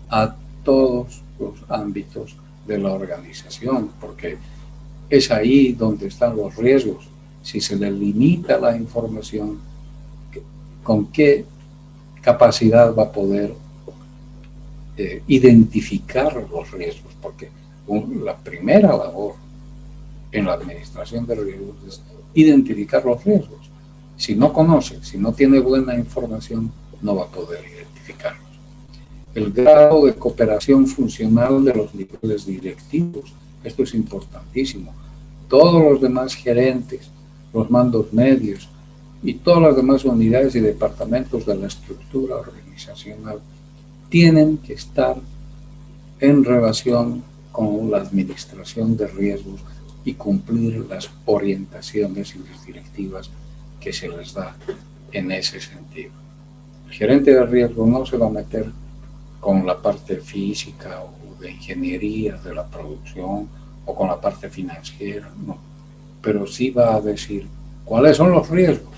a todos los ámbitos de la organización, porque es ahí donde están los riesgos. Si se le limita la información, ¿con qué capacidad va a poder identificar los riesgos? Porque la primera labor en la administración de riesgos es identificar los riesgos. Si no conoce, si no tiene buena información, no va a poder identificarlos. El grado de cooperación funcional de los niveles directivos, esto es importantísimo. Todos los demás gerentes, los mandos medios y todas las demás unidades y departamentos de la estructura organizacional tienen que estar en relación con la administración de riesgos y cumplir las orientaciones y las directivas que se les da en ese sentido. El gerente de riesgo no se va a meter con la parte física o de ingeniería de la producción o con la parte financiera, no, pero sí va a decir cuáles son los riesgos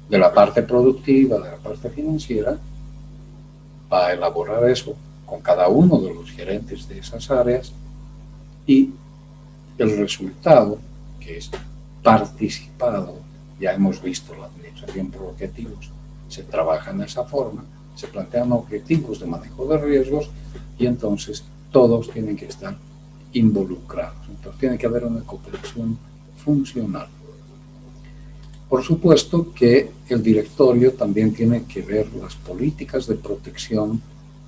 de la parte productiva, de la parte financiera, va a elaborar eso con cada uno de los gerentes de esas áreas y el resultado, que es participado, ya hemos visto la administración por objetivos, se trabaja en esa forma, se plantean objetivos de manejo de riesgos y entonces todos tienen que estar involucrados. Entonces tiene que haber una cooperación funcional. Por supuesto que el directorio también tiene que ver las políticas de protección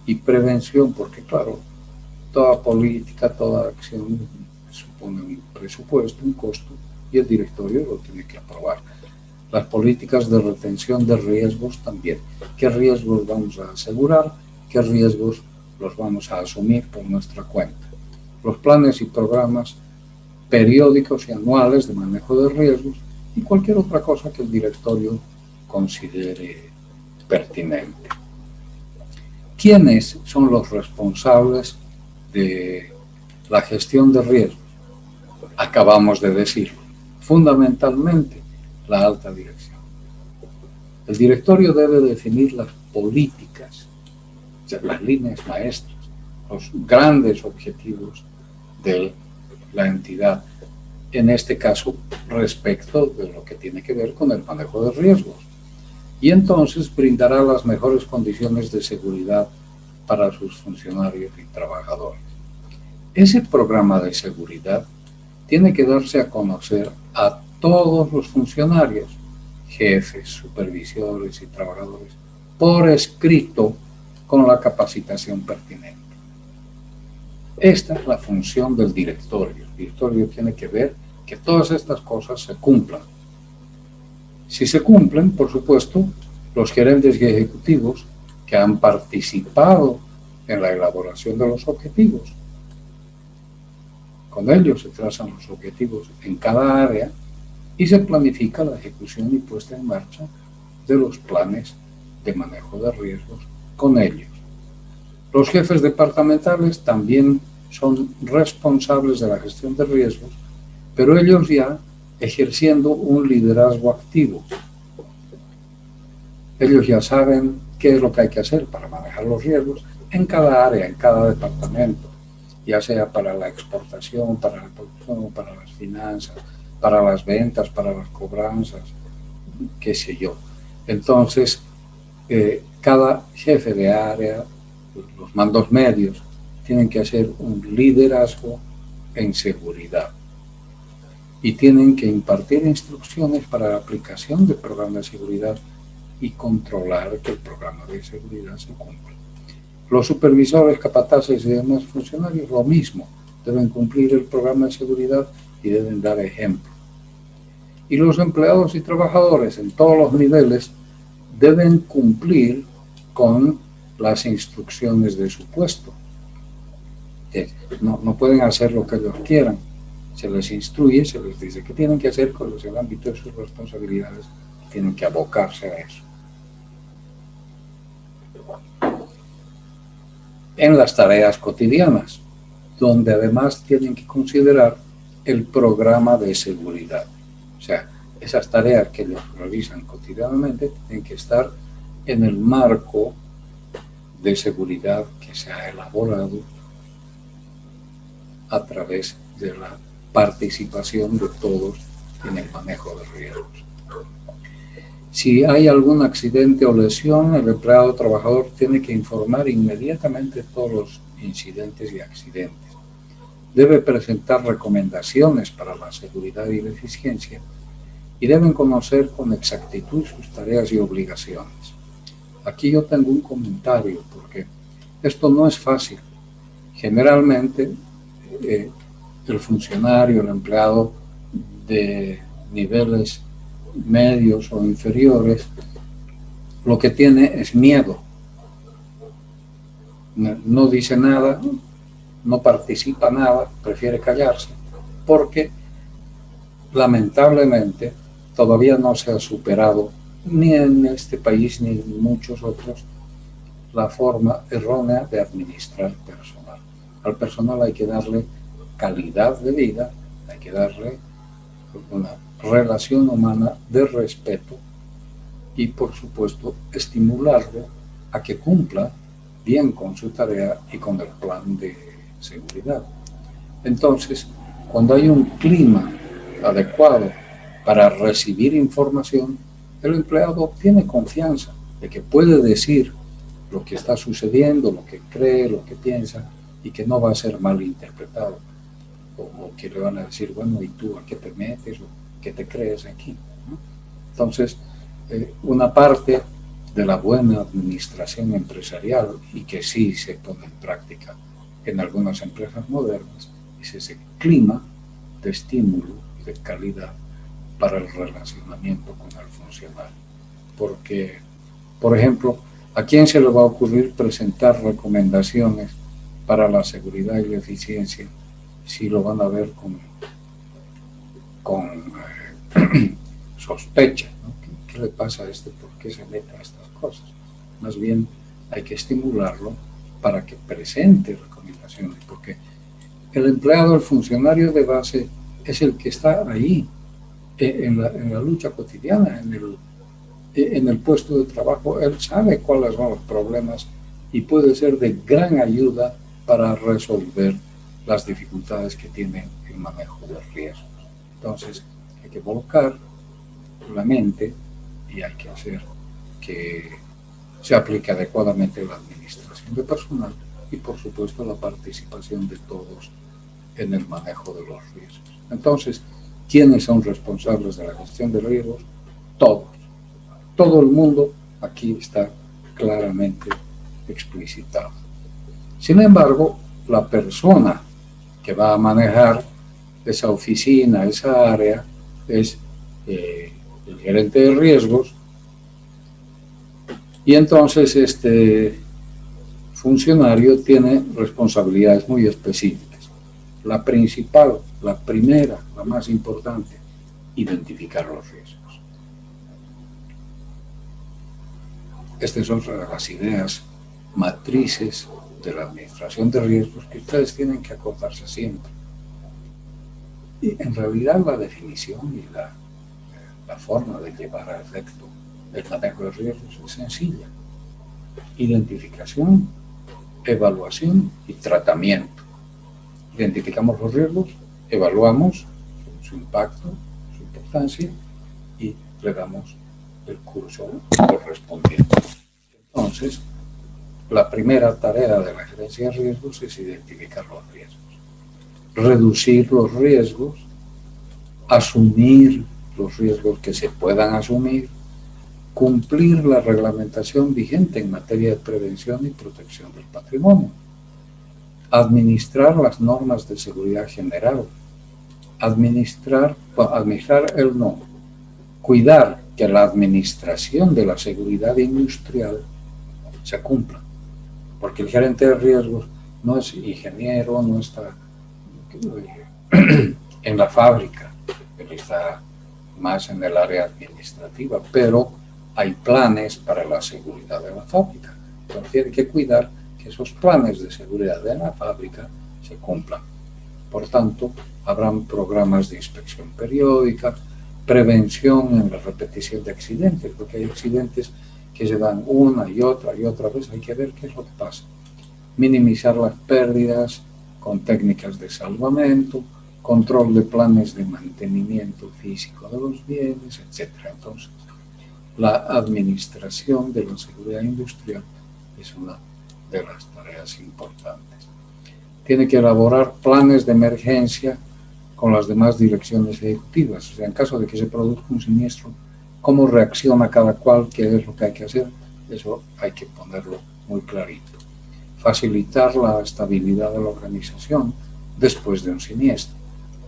y prevención, porque claro, toda política, toda acción supone un presupuesto, un costo, y el directorio lo tiene que aprobar. Las políticas de retención de riesgos también. ¿Qué riesgos vamos a asegurar? ¿Qué riesgos los vamos a asumir por nuestra cuenta? Los planes y programas periódicos y anuales de manejo de riesgos y cualquier otra cosa que el directorio considere pertinente. ¿Quiénes son los responsables de la gestión de riesgos? Acabamos de decirlo. Fundamentalmente, la alta dirección. El directorio debe definir las políticas, o sea, las líneas maestras, los grandes objetivos de la entidad, en este caso respecto de lo que tiene que ver con el manejo de riesgos. Y entonces brindará las mejores condiciones de seguridad para sus funcionarios y trabajadores. Ese programa de seguridad tiene que darse a conocer a todos los funcionarios, jefes, supervisores y trabajadores, por escrito con la capacitación pertinente. Esta es la función del directorio. El directorio tiene que ver que todas estas cosas se cumplan. Si se cumplen, por supuesto, los gerentes y ejecutivos que han participado en la elaboración de los objetivos, con ellos se trazan los objetivos en cada área y se planifica la ejecución y puesta en marcha de los planes de manejo de riesgos con ellos. Los jefes departamentales también son responsables de la gestión de riesgos, pero ellos ya ejerciendo un liderazgo activo. Ellos ya saben qué es lo que hay que hacer para manejar los riesgos en cada área, en cada departamento, ya sea para la exportación, para la producción, para las finanzas, para las ventas, para las cobranzas, qué sé yo. Entonces, cada jefe de área, los mandos medios, tienen que hacer un liderazgo en seguridad y tienen que impartir instrucciones para la aplicación del programa de seguridad y controlar que el programa de seguridad se cumpla. Los supervisores, capataces y demás funcionarios, lo mismo, deben cumplir el programa de seguridad y deben dar ejemplo. Y los empleados y trabajadores en todos los niveles deben cumplir con las instrucciones de su puesto. No pueden hacer lo que ellos quieran. Se les instruye, se les dice que tienen que hacer con el ámbito de sus responsabilidades, tienen que abocarse a eso. En las tareas cotidianas, donde además tienen que considerar el programa de seguridad. O sea, esas tareas que ellos realizan cotidianamente tienen que estar en el marco de seguridad que se ha elaborado a través de la participación de todos en el manejo de riesgos. Si hay algún accidente o lesión, el empleado o trabajador tiene que informar inmediatamente todos los incidentes y accidentes. Debe presentar recomendaciones para la seguridad y la eficiencia y deben conocer con exactitud sus tareas y obligaciones. Aquí yo tengo un comentario porque esto no es fácil. Generalmente el funcionario, el empleado de niveles medios o inferiores, lo que tiene es miedo. No dice nada, no participa nada, prefiere callarse, porque lamentablemente todavía no se ha superado, ni en este país ni en muchos otros, la forma errónea de administrar personal. Al personal hay que darle calidad de vida, hay que darle una relación humana de respeto y, por supuesto, estimularlo a que cumpla bien con su tarea y con el plan de seguridad. Entonces, cuando hay un clima adecuado para recibir información, el empleado tiene confianza de que puede decir lo que está sucediendo, lo que cree, lo que piensa, y que no va a ser mal interpretado. O que le van a decir, bueno, ¿y tú a qué te metes? ¿O qué te crees aquí? Entonces, una parte de la buena administración empresarial, y que sí se pone en práctica en algunas empresas modernas, es ese clima de estímulo y de calidad para el relacionamiento con el funcionario. Porque, por ejemplo, ¿a quién se le va a ocurrir presentar recomendaciones para la seguridad y la eficiencia si lo van a ver con sospecha, ¿no? ¿Qué le pasa a este? ¿Por qué se mete a estas cosas? Más bien hay que estimularlo para que presente recomendaciones, porque el empleado, el funcionario de base, es el que está ahí en la lucha cotidiana, en el puesto de trabajo. Él sabe cuáles son los problemas y puede ser de gran ayuda para resolver las dificultades que tiene el manejo de riesgos. Entonces, hay que volcar la mente y hay que hacer que se aplique adecuadamente la administración de personal y, por supuesto, la participación de todos en el manejo de los riesgos. Entonces, ¿quiénes son responsables de la gestión de riesgos? Todos. Todo el mundo aquí está claramente explicitado. Sin embargo, la persona que va a manejar esa oficina, esa área, es el gerente de riesgos, y entonces este funcionario tiene responsabilidades muy específicas. La principal, la primera, la más importante, identificar los riesgos. Estas son las ideas matrices de la administración de riesgos que ustedes tienen que acordarse siempre. Y en realidad la definición y la forma de llevar a efecto el manejo de riesgos es sencilla. Identificación, evaluación y tratamiento. Identificamos los riesgos, evaluamos su impacto, su importancia y le damos el curso correspondiente. Entonces, la primera tarea de la gerencia de riesgos es identificar los riesgos, reducir los riesgos, asumir los riesgos que se puedan asumir, cumplir la reglamentación vigente en materia de prevención y protección del patrimonio, administrar las normas de seguridad general, administrar cuidar que la administración de la seguridad industrial se cumpla, porque el gerente de riesgos no es ingeniero, no está en la fábrica, él está más en el área administrativa, pero hay planes para la seguridad de la fábrica. Entonces tiene que cuidar que esos planes de seguridad de la fábrica se cumplan. Por tanto, habrán programas de inspección periódica, prevención en la repetición de accidentes, porque hay accidentes que se dan una y otra vez, hay que ver qué es lo que pasa. Minimizar las pérdidas con técnicas de salvamento, control de planes de mantenimiento físico de los bienes, etc. Entonces, la administración de la seguridad industrial es una de las tareas importantes. Tiene que elaborar planes de emergencia con las demás direcciones ejecutivas. O sea, en caso de que se produzca un siniestro, cómo reacciona cada cual, qué es lo que hay que hacer, eso hay que ponerlo muy clarito. Facilitar la estabilidad de la organización después de un siniestro.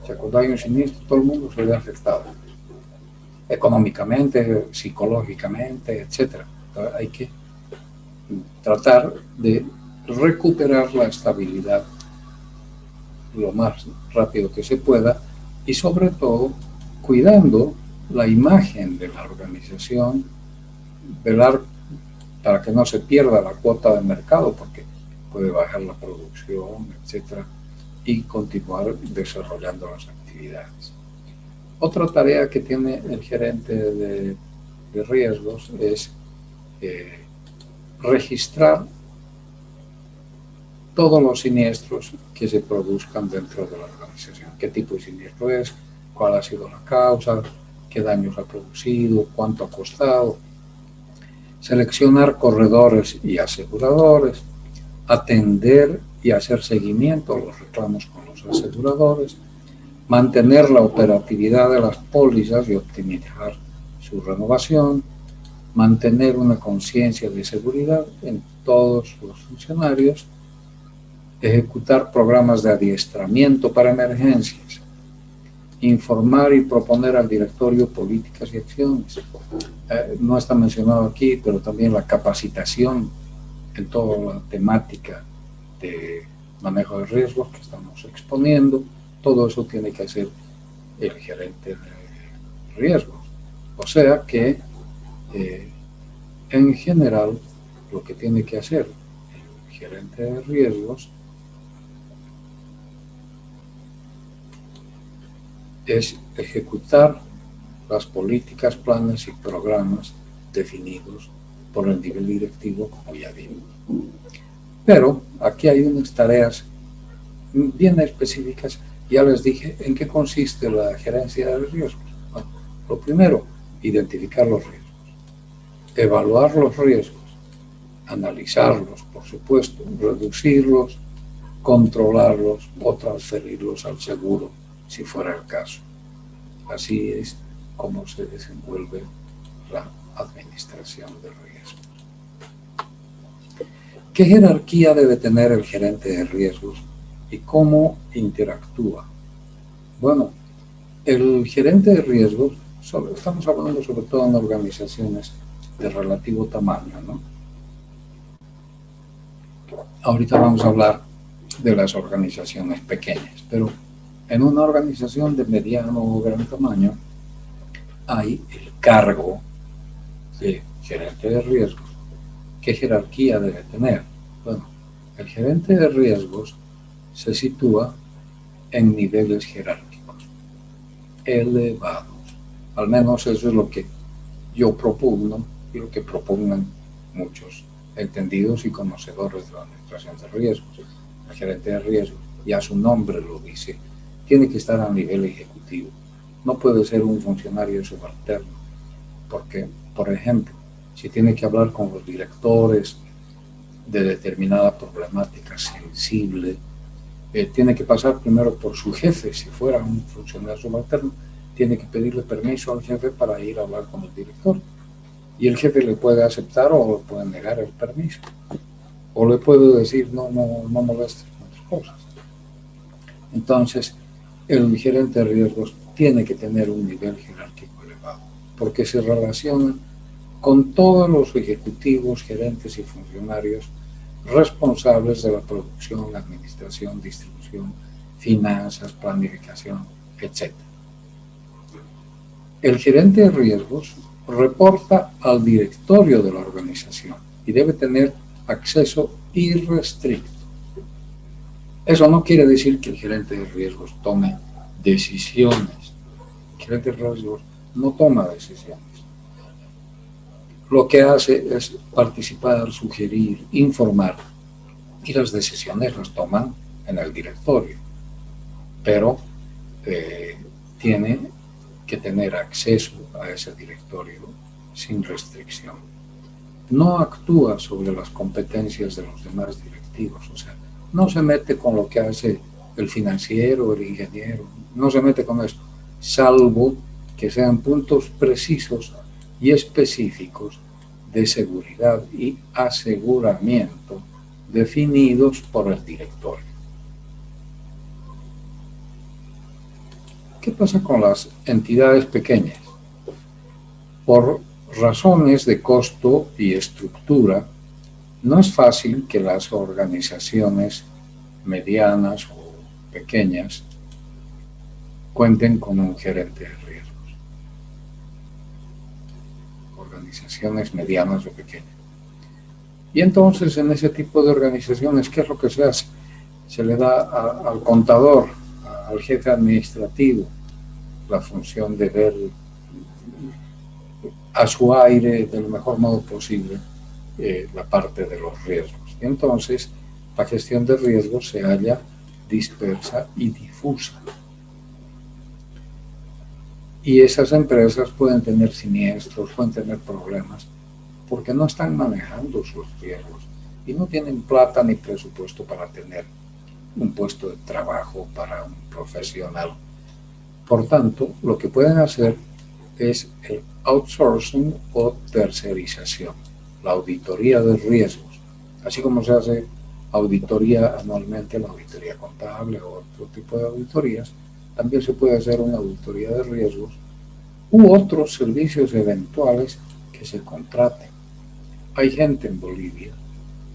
O sea, cuando hay un siniestro, todo el mundo se ve afectado, económicamente, psicológicamente, etc. Entonces, hay que tratar de recuperar la estabilidad lo más rápido que se pueda y sobre todo cuidando la imagen de la organización, velar para que no se pierda la cuota de mercado porque puede bajar la producción, etcétera, y continuar desarrollando las actividades. Otra tarea que tiene el gerente de riesgos es registrar todos los siniestros que se produzcan dentro de la organización. ¿Qué tipo de siniestro es? ¿Cuál ha sido la causa? ¿Qué daños ha producido? ¿Cuánto ha costado? Seleccionar corredores y aseguradores, atender y hacer seguimiento a los reclamos con los aseguradores, mantener la operatividad de las pólizas y optimizar su renovación, mantener una conciencia de seguridad en todos los funcionarios, ejecutar programas de adiestramiento para emergencias, informar y proponer al directorio políticas y acciones. No está mencionado aquí, pero también la capacitación en toda la temática de manejo de riesgos que estamos exponiendo. Todo eso tiene que hacer el gerente de riesgos. O sea que, en general, lo que tiene que hacer el gerente de riesgos es ejecutar las políticas, planes y programas definidos por el nivel directivo, como ya vimos. Pero aquí hay unas tareas bien específicas. Ya les dije en qué consiste la gerencia de riesgos. Bueno, lo primero, identificar los riesgos, evaluar los riesgos, analizarlos, por supuesto, reducirlos, controlarlos o transferirlos al seguro, si fuera el caso. Así es como se desenvuelve la administración de riesgos. ¿Qué jerarquía debe tener el gerente de riesgos y cómo interactúa? Bueno, el gerente de riesgos, estamos hablando sobre todo en organizaciones de relativo tamaño, ¿no? Ahorita vamos a hablar de las organizaciones pequeñas, pero en una organización de mediano o gran tamaño hay el cargo de gerente de riesgos. ¿Qué jerarquía debe tener? Bueno, el gerente de riesgos se sitúa en niveles jerárquicos elevados. Al menos eso es lo que yo propugno y lo que propugnan muchos entendidos y conocedores de la administración de riesgos. El gerente de riesgos, ya su nombre lo dice, tiene que estar a nivel ejecutivo. No puede ser un funcionario subalterno, porque, por ejemplo, si tiene que hablar con los directores de determinada problemática sensible, tiene que pasar primero por su jefe. Si fuera un funcionario subalterno, tiene que pedirle permiso al jefe para ir a hablar con el director. Y el jefe le puede aceptar o le puede negar el permiso. O le puede decir, no molestes con tus cosas. Entonces, el gerente de riesgos tiene que tener un nivel jerárquico elevado. porque se relaciona con todos los ejecutivos, gerentes y funcionarios responsables de la producción, administración, distribución, finanzas, planificación, etc. El gerente de riesgos reporta al directorio de la organización y debe tener acceso irrestricto. Eso no quiere decir que el gerente de riesgos tome decisiones. El gerente de riesgos no toma decisiones. Lo que hace es participar, sugerir, informar, y las decisiones las toman en el directorio, pero tiene que tener acceso a ese directorio sin restricción. No actúa sobre las competencias de los demás directivos, o sea, no se mete con lo que hace el financiero, el ingeniero, no se mete con eso, salvo que sean puntos precisos y específicos de seguridad y aseguramiento definidos por el directorio. ¿Qué pasa con las entidades pequeñas? Por razones de costo y estructura, no es fácil que las organizaciones medianas o pequeñas cuenten con un gerente de riesgos. Organizaciones medianas o pequeñas. Y entonces en ese tipo de organizaciones, ¿qué es lo que se hace? Se le da al contador, al jefe administrativo, la función de ver a su aire del mejor modo posible la parte de los riesgos. Y entonces la gestión de riesgos se halla dispersa y difusa. Y esas empresas pueden tener siniestros, pueden tener problemas, porque no están manejando sus riesgos y no tienen plata ni presupuesto para tener un puesto de trabajo para un profesional. Por tanto, lo que pueden hacer es el outsourcing o tercerización, la auditoría de riesgos, así como se hace auditoría anualmente, la auditoría contable o otro tipo de auditorías, también se puede hacer una auditoría de riesgos u otros servicios eventuales que se contraten. Hay gente en Bolivia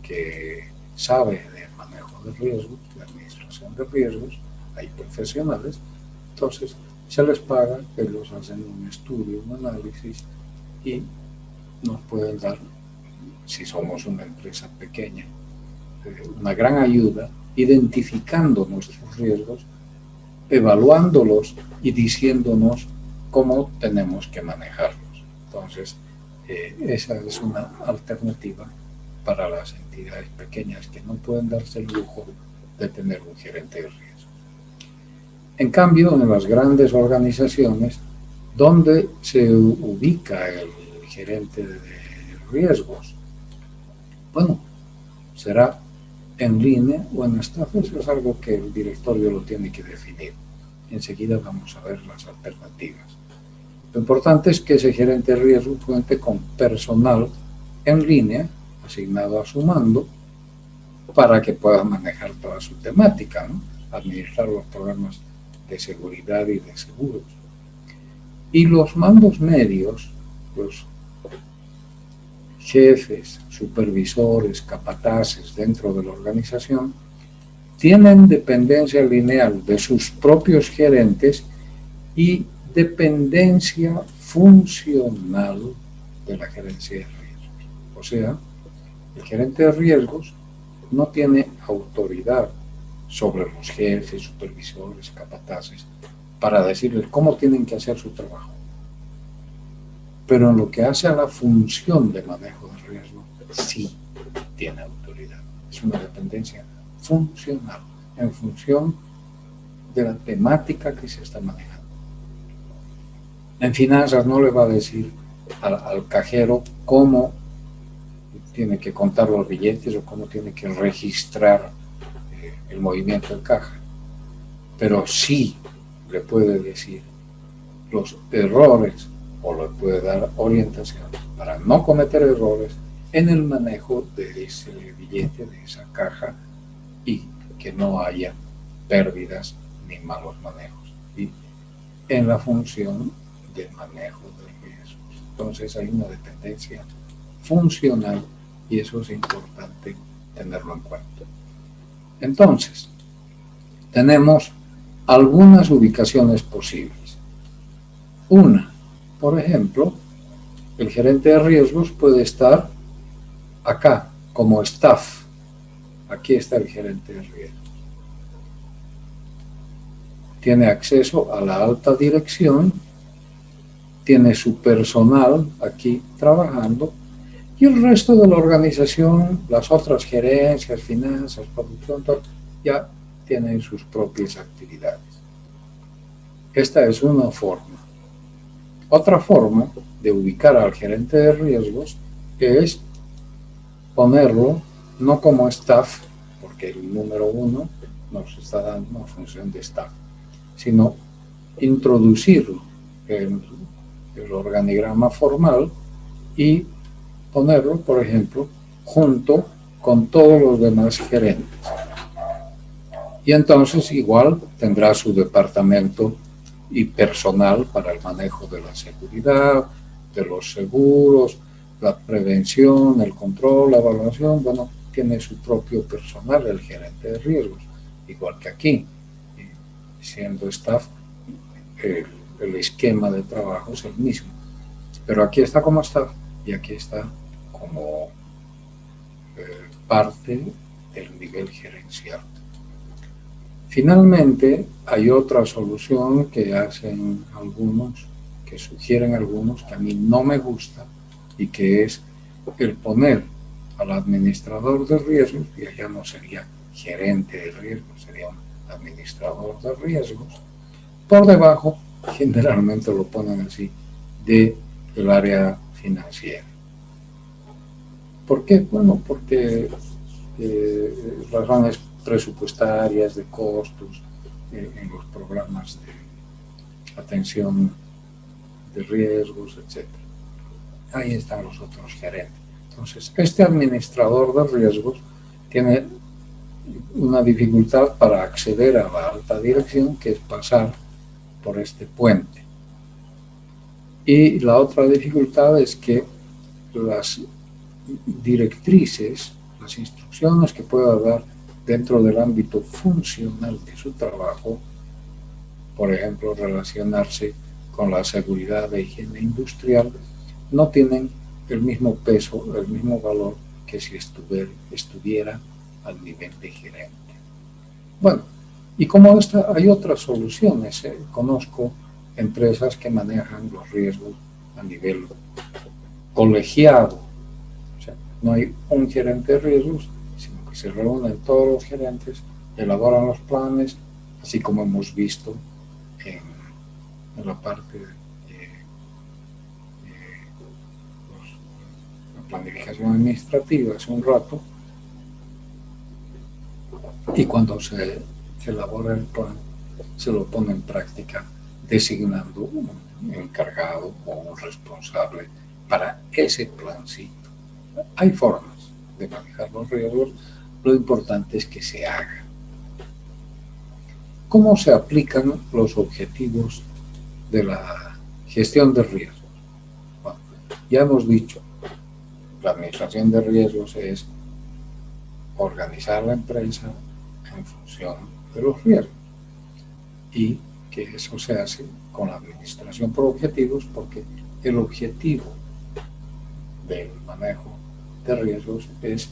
que sabe de manejo de riesgos, de administración de riesgos, hay profesionales, entonces se les paga, ellos hacen un estudio, un análisis y nos pueden dar, si somos una empresa pequeña, una gran ayuda identificando nuestros riesgos, evaluándolos y diciéndonos cómo tenemos que manejarlos. Entonces, esa es una alternativa para las entidades pequeñas que no pueden darse el lujo de tener un gerente de riesgo. En cambio, en las grandes organizaciones, ¿dónde se ubica el gerente de riesgos? Bueno, será en línea o en staff, eso es algo que el directorio lo tiene que definir. Enseguida vamos a ver las alternativas. Lo importante es que ese gerente de riesgo cuente con personal en línea asignado a su mando para que pueda manejar toda su temática, ¿no? Administrar los programas de seguridad y de seguros. Y los mandos medios, los jefes, supervisores, capataces dentro de la organización, tienen dependencia lineal de sus propios gerentes y dependencia funcional de la gerencia de riesgos. O sea, el gerente de riesgos no tiene autoridad sobre los jefes, supervisores, capataces, para decirles cómo tienen que hacer su trabajo. Pero en lo que hace a la función de manejo de riesgo, sí tiene autoridad. Es una dependencia funcional, en función de la temática que se está manejando. En finanzas no le va a decir al cajero cómo tiene que contar los billetes o cómo tiene que registrar el movimiento de caja, pero sí le puede decir los errores o le puede dar orientación para no cometer errores en el manejo de ese billete, de esa caja, y que no haya pérdidas ni malos manejos. Y en la función de manejo de riesgos. Entonces hay una dependencia funcional y eso es importante tenerlo en cuenta. Entonces, tenemos algunas ubicaciones posibles. Una, por ejemplo, el gerente de riesgos puede estar acá como staff. Aquí está el gerente de riesgos. Tiene acceso a la alta dirección, tiene su personal aquí trabajando y el resto de la organización, las otras gerencias, finanzas, producción, todo, ya tienen sus propias actividades. Esta es una forma. Otra forma de ubicar al gerente de riesgos es ponerlo no como staff, porque el número 1 nos está dando una función de staff, sino introducirlo en el organigrama formal y ponerlo, por ejemplo, junto con todos los demás gerentes. Y entonces igual tendrá su departamento y personal para el manejo de la seguridad, de los seguros, la prevención, el control, la evaluación. Bueno, tiene su propio personal el gerente de riesgos, igual que aquí. Siendo staff, el esquema de trabajo es el mismo. Pero aquí está como staff y aquí está como parte del nivel gerencial. Finalmente, hay otra solución que hacen algunos, que sugieren algunos, que a mí no me gusta, y que es el poner al administrador de riesgos, y allá no sería gerente de riesgos, sería un administrador de riesgos, por debajo, generalmente lo ponen así, del área financiera. ¿Por qué? Bueno, porque razones presupuestarias, de costos, en los programas de atención de riesgos, etc. Ahí están los otros gerentes. Entonces, este administrador de riesgos tiene una dificultad para acceder a la alta dirección, que es pasar por este puente. Y la otra dificultad es que las directrices, las instrucciones que pueda dar dentro del ámbito funcional de su trabajo, por ejemplo, relacionarse con la seguridad e higiene industrial, no tienen el mismo peso, el mismo valor que si estuviera al nivel de gerente. Bueno, y como esta, hay otras soluciones. Conozco empresas que manejan los riesgos a nivel colegiado. O sea, no hay un gerente de riesgos, sino que se reúnen todos los gerentes, elaboran los planes, así como hemos visto en la parte de la planificación administrativa hace un rato. Y cuando se elabora el plan, se lo pone en práctica designando un encargado o un responsable para ese plancito. Hay formas de manejar los riesgos, lo importante es que se hagan. ¿Cómo se aplican los objetivos de la gestión de riesgos? Bueno, ya hemos dicho, la administración de riesgos es organizar la empresa en función de los riesgos y que eso se hace con la administración por objetivos, porque el objetivo del manejo de riesgos es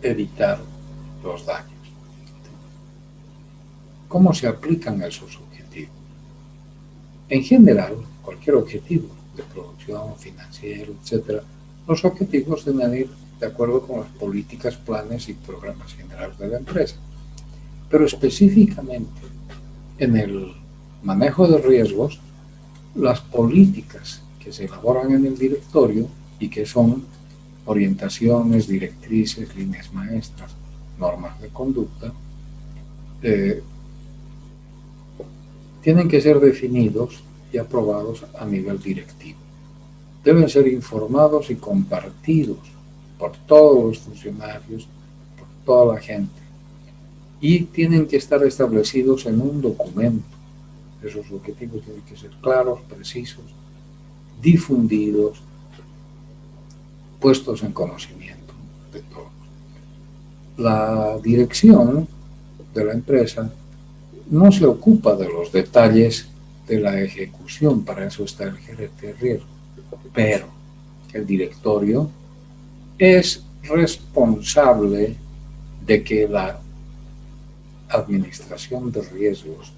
evitar los daños. ¿Cómo se aplican esos objetivos? En general, cualquier objetivo de producción, financiero, etc., los objetivos deben ir de acuerdo con las políticas, planes y programas generales de la empresa. Pero específicamente en el manejo de riesgos, las políticas que se elaboran en el directorio y que son orientaciones, directrices, líneas maestras, normas de conducta, tienen que ser definidos y aprobados a nivel directivo. Deben ser informados y compartidos por todos los funcionarios, por toda la gente, y tienen que estar establecidos en un documento. Esos objetivos tienen que ser claros, precisos, difundidos, puestos en conocimiento de todos. La dirección de la empresa no se ocupa de los detalles de la ejecución, para eso está el gerente de riesgo, pero el directorio es responsable de que la administración de riesgos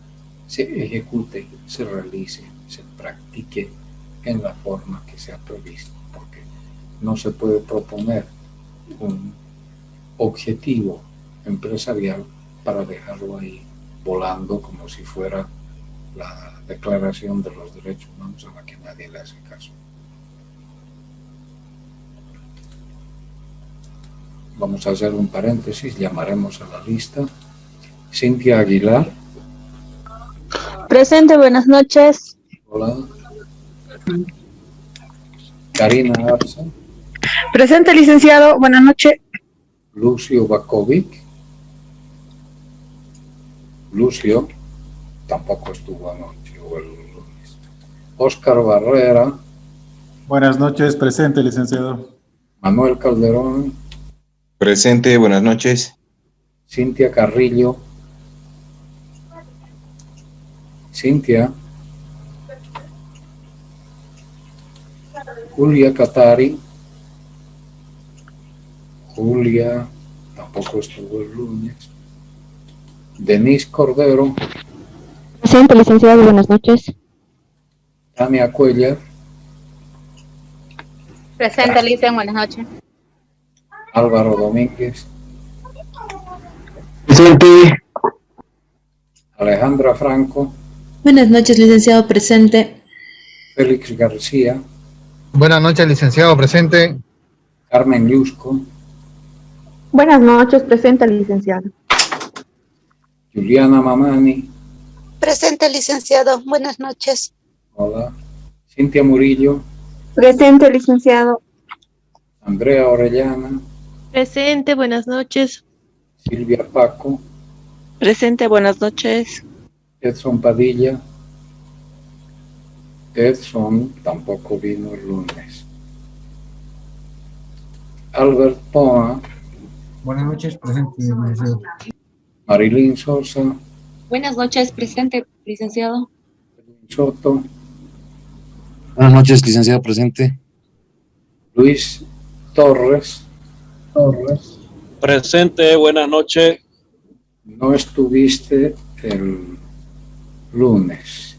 se ejecute, se realice, se practique en la forma que se ha previsto, porque no se puede proponer un objetivo empresarial para dejarlo ahí volando como si fuera la Declaración de los Derechos Humanos a la que nadie le hace caso. Vamos a hacer un paréntesis, llamaremos a la lista. Cintia Aguilar. Presente, buenas noches. Hola. Karina Arza. Presente, licenciado, buenas noches. Lucio Bakovic. Lucio tampoco estuvo anoche o el lunes. Oscar Barrera. Buenas noches, presente, licenciado. Manuel Calderón. Presente, buenas noches. Cintia Carrillo. Cintia. Julia Catari. Julia tampoco estuvo el lunes. Denise Cordero. Presente, licenciado, buenas noches. Tania Cuellar. Presente, Licen, buenas noches. Álvaro Domínguez. Presente. Alejandra Franco. Buenas noches, licenciado, presente. Félix García. Buenas noches, licenciado, presente. Carmen Yusco. Buenas noches, presente, licenciado. Juliana Mamani. Presente, licenciado. Buenas noches. Hola. Cintia Murillo. Presente, licenciado. Andrea Orellana. Presente, buenas noches. Silvia Paco. Presente, buenas noches. Edson Padilla. Edson tampoco vino el lunes. Albert Poa. Buenas noches, presente, licenciado. Marilyn Sosa. Buenas noches, presente, licenciado. Soto. Buenas noches, licenciado, presente. Luis Torres. Presente, buenas noches. No estuviste el lunes.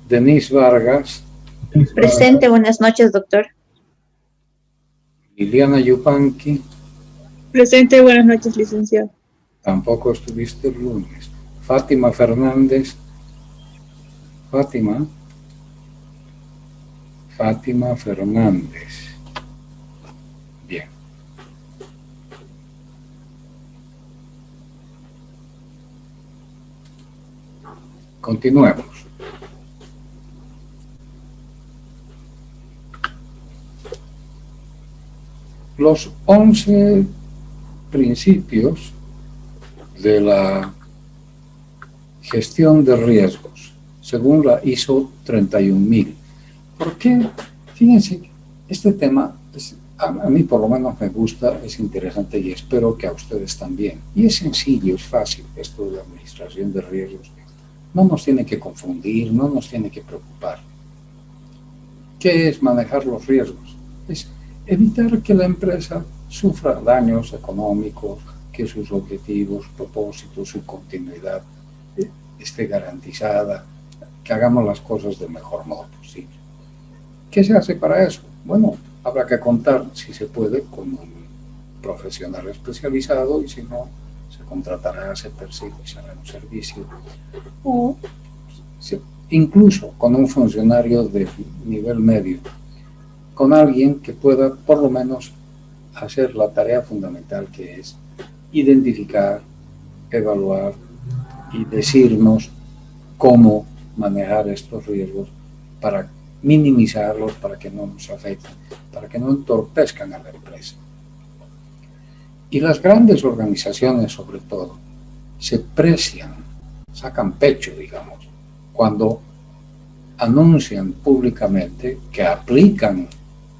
Denise Vargas. Presente, buenas noches, doctor. Liliana Yupanqui. Presente, buenas noches, licenciado. Tampoco estuviste el lunes. Fátima Fernández. Fátima Fernández. Bien. Continuemos. Los 11 principios de la gestión de riesgos, según la ISO 31000. ¿Por qué? Fíjense, este tema a mí por lo menos me gusta, es interesante y espero que a ustedes también. Y es sencillo, es fácil esto de administración de riesgos. No nos tiene que confundir, no nos tiene que preocupar. ¿Qué es manejar los riesgos? Es evitar que la empresa sufra daños económicos, que sus objetivos, propósitos, su continuidad esté garantizada, que hagamos las cosas del mejor modo posible. ¿Qué se hace para eso? Bueno, habrá que contar, si se puede, con un profesional especializado y si no, se contratará, se hará un servicio. O incluso con un funcionario de nivel medio, con alguien que pueda por lo menos hacer la tarea fundamental que es identificar, evaluar y decirnos cómo manejar estos riesgos para minimizarlos, para que no nos afecten, para que no entorpezcan a la empresa. Y las grandes organizaciones, sobre todo, se precian, sacan pecho, digamos, cuando anuncian públicamente que aplican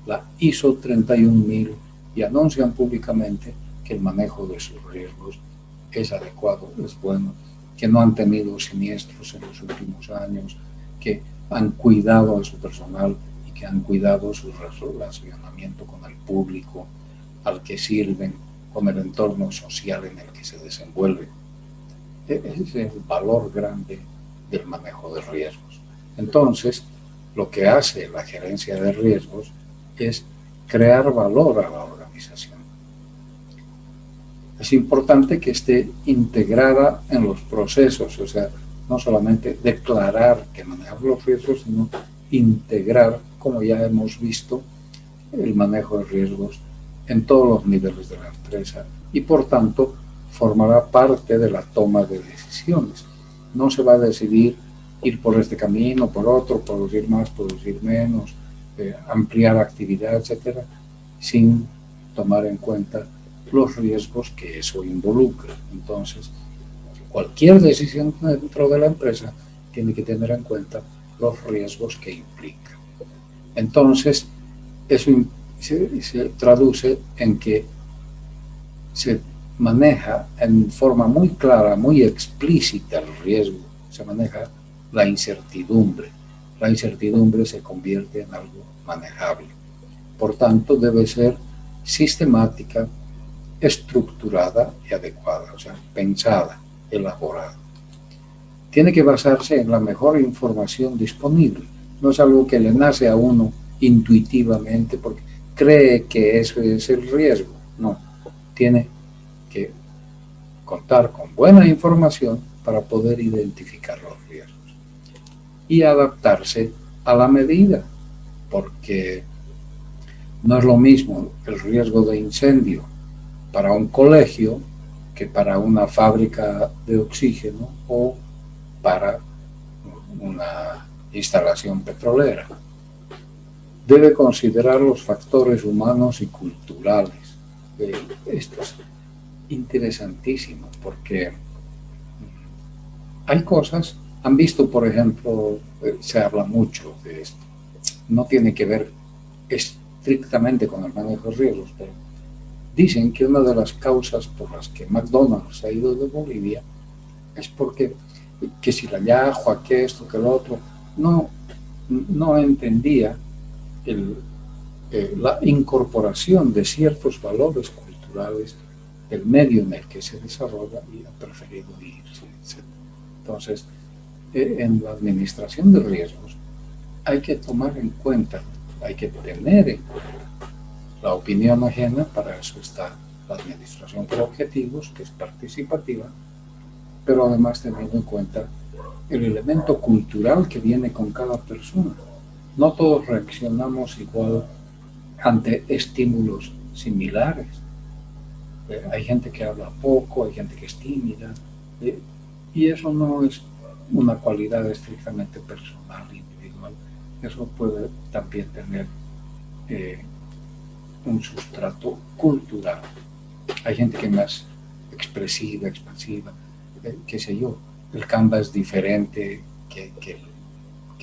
la ISO 31000 y anuncian públicamente que el manejo de sus riesgos es adecuado, es bueno, que no han tenido siniestros en los últimos años, que han cuidado a su personal y que han cuidado su relacionamiento con el público al que sirven, con el entorno social en el que se desenvuelven. Ese es el valor grande del manejo de riesgos. Entonces, lo que hace la gerencia de riesgos es crear valor a la organización. Es importante que esté integrada en los procesos, o sea, no solamente declarar que manejamos los riesgos, sino integrar, como ya hemos visto, el manejo de riesgos en todos los niveles de la empresa y, por tanto, formará parte de la toma de decisiones. No se va a decidir ir por este camino, por otro, producir más, producir menos, ampliar actividad, etcétera, sin tomar en cuenta los riesgos que eso involucra. Entonces, cualquier decisión dentro de la empresa tiene que tener en cuenta los riesgos que implica. Entonces, eso se traduce en que se maneja en forma muy clara, muy explícita el riesgo, se maneja la incertidumbre. La incertidumbre se convierte en algo manejable. Por tanto, debe ser sistemática, estructurada y adecuada, o sea, pensada, elaborada. Tiene que basarse en la mejor información disponible. No es algo que le nace a uno intuitivamente porque cree que eso es el riesgo. No, tiene que contar con buena información para poder identificar los riesgos y adaptarse a la medida, porque no es lo mismo el riesgo de incendio para un colegio que para una fábrica de oxígeno o para una instalación petrolera. Debe considerar los factores humanos y culturales. Esto es interesantísimo porque hay cosas, han visto, por ejemplo, se habla mucho de esto, no tiene que ver estrictamente con el manejo de riesgos, pero dicen que una de las causas por las que McDonald's ha ido de Bolivia es porque que si la yahua, que esto, que lo otro, no entendía la incorporación de ciertos valores culturales del medio en el que se desarrolla y ha preferido irse, etc. Entonces, en la administración de riesgos hay que tomar en cuenta, hay que tener en cuenta la opinión ajena. Para eso está la administración por objetivos, que es participativa, pero además teniendo en cuenta el elemento cultural que viene con cada persona. No todos reaccionamos igual ante estímulos similares. Hay gente que habla poco, hay gente que es tímida, y eso no es una cualidad estrictamente personal, individual. Eso puede también tener un sustrato cultural. Hay gente que es más expresiva, expansiva, qué sé yo. El Canva es diferente que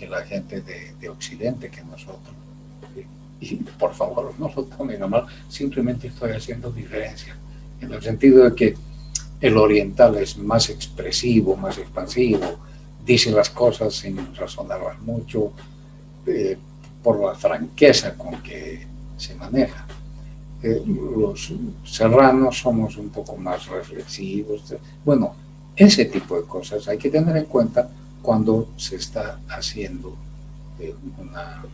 la gente de Occidente, que nosotros. Y por favor, no lo tomen a mal, simplemente estoy haciendo diferencia, en el sentido de que el oriental es más expresivo, más expansivo, dice las cosas sin razonarlas mucho, por la franqueza con que se maneja. Los serranos somos un poco más reflexivos. Bueno, ese tipo de cosas hay que tener en cuenta cuando se está haciendo una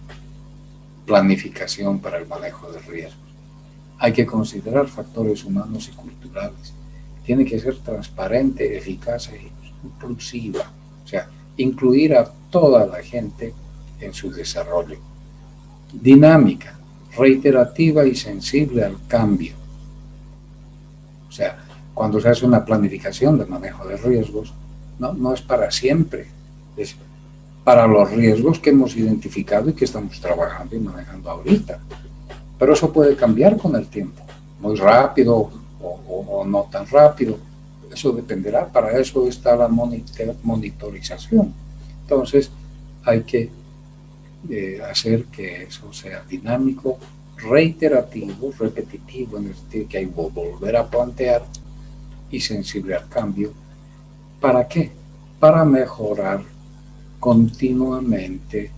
planificación para el manejo de riesgos. Hay que considerar factores humanos y culturales. Tiene que ser transparente, eficaz e inclusiva. O sea, incluir a toda la gente en su desarrollo. Dinámica, reiterativa y sensible al cambio. O sea, cuando se hace una planificación de manejo de riesgos, no es para siempre, es para los riesgos que hemos identificado y que estamos trabajando y manejando ahorita. Pero eso puede cambiar con el tiempo, muy rápido o no tan rápido. eso dependerá, para eso está la monitorización. Entonces, hay que hacer que eso sea dinámico, reiterativo, repetitivo, en el sentido que hay que volver a plantear y sensible al cambio. ¿Para qué? Para mejorar continuamente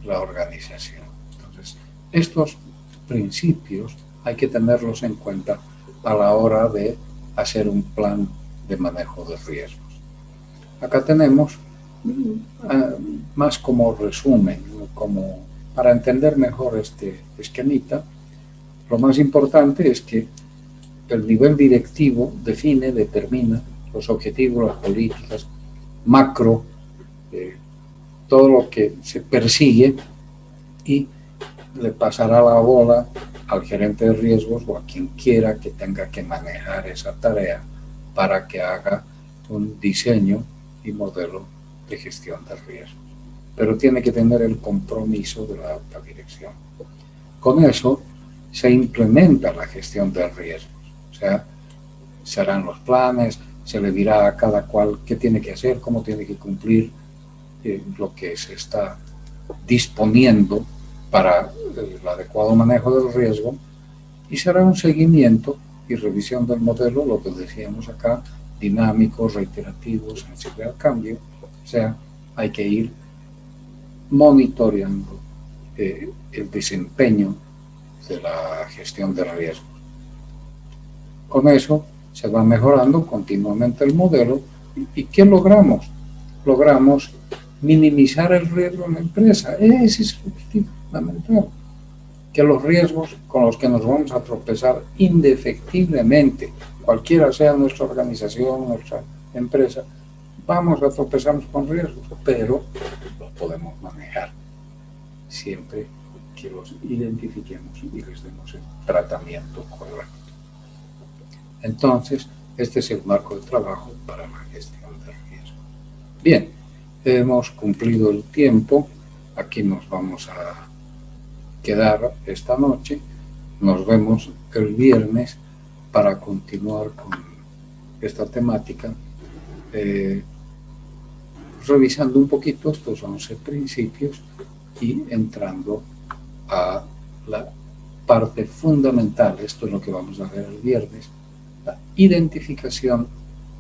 la organización. Entonces, estos principios hay que tenerlos en cuenta a la hora de hacer un plan de manejo de riesgos. Acá tenemos más como resumen, como para entender mejor este esquemita. Lo más importante es que el nivel directivo determina los objetivos, las políticas, macro, todo lo que se persigue, y le pasará la bola al gerente de riesgos o a quien quiera que tenga que manejar esa tarea para que haga un diseño y modelo de gestión de riesgos. Pero tiene que tener el compromiso de la alta dirección. Con eso se implementa la gestión de riesgos. O sea, serán los planes, se le dirá a cada cual qué tiene que hacer, cómo tiene que cumplir lo que se está disponiendo para el adecuado manejo del riesgo, y será un seguimiento y revisión del modelo, lo que decíamos acá, dinámico, reiterativo, sensible al cambio. O sea, hay que ir monitoreando el desempeño de la gestión de riesgos. Con eso se va mejorando continuamente el modelo. ¿Y qué logramos? Logramos minimizar el riesgo en la empresa. Ese es el objetivo fundamental. Que los riesgos con los que nos vamos a tropezar indefectiblemente, cualquiera sea nuestra organización, nuestra empresa, vamos a tropezarnos con riesgos, pero los podemos manejar siempre que los identifiquemos y les demos el tratamiento correcto. Entonces, este es el marco de trabajo para la gestión del riesgo. Bien, hemos cumplido el tiempo. Aquí nos vamos a quedar esta noche. Nos vemos el viernes para continuar con esta temática, revisando un poquito estos 11 principios y entrando a la parte fundamental. Esto es lo que vamos a hacer el viernes: la identificación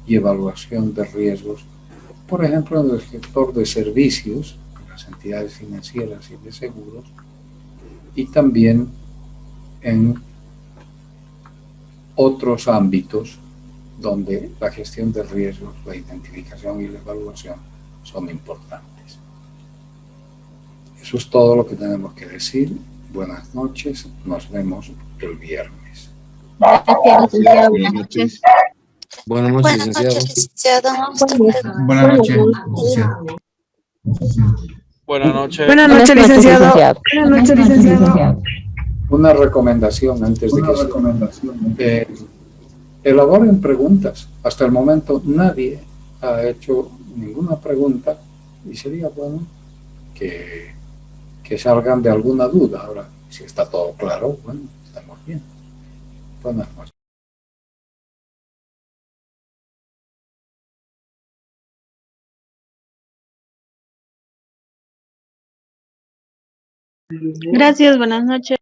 y evaluación de riesgos, por ejemplo, en el sector de servicios, en las entidades financieras y de seguros, y también en otros ámbitos donde la gestión de riesgos, la identificación y la evaluación son importantes. Eso es todo lo que tenemos que decir. Buenas noches, nos vemos el viernes. Gracias, licenciado. Buenas noches. Buenas noches, licenciado. licenciado. Buenas noches, licenciado. Buenas noches. Buenas noches, licenciado. Buenas noches, licenciado. Una recomendación antes de que elaboren preguntas. Hasta el momento nadie ha hecho ninguna pregunta y sería bueno que salgan de alguna duda. Ahora, si está todo claro, bueno, estamos bien. Buenas noches. Gracias, buenas noches.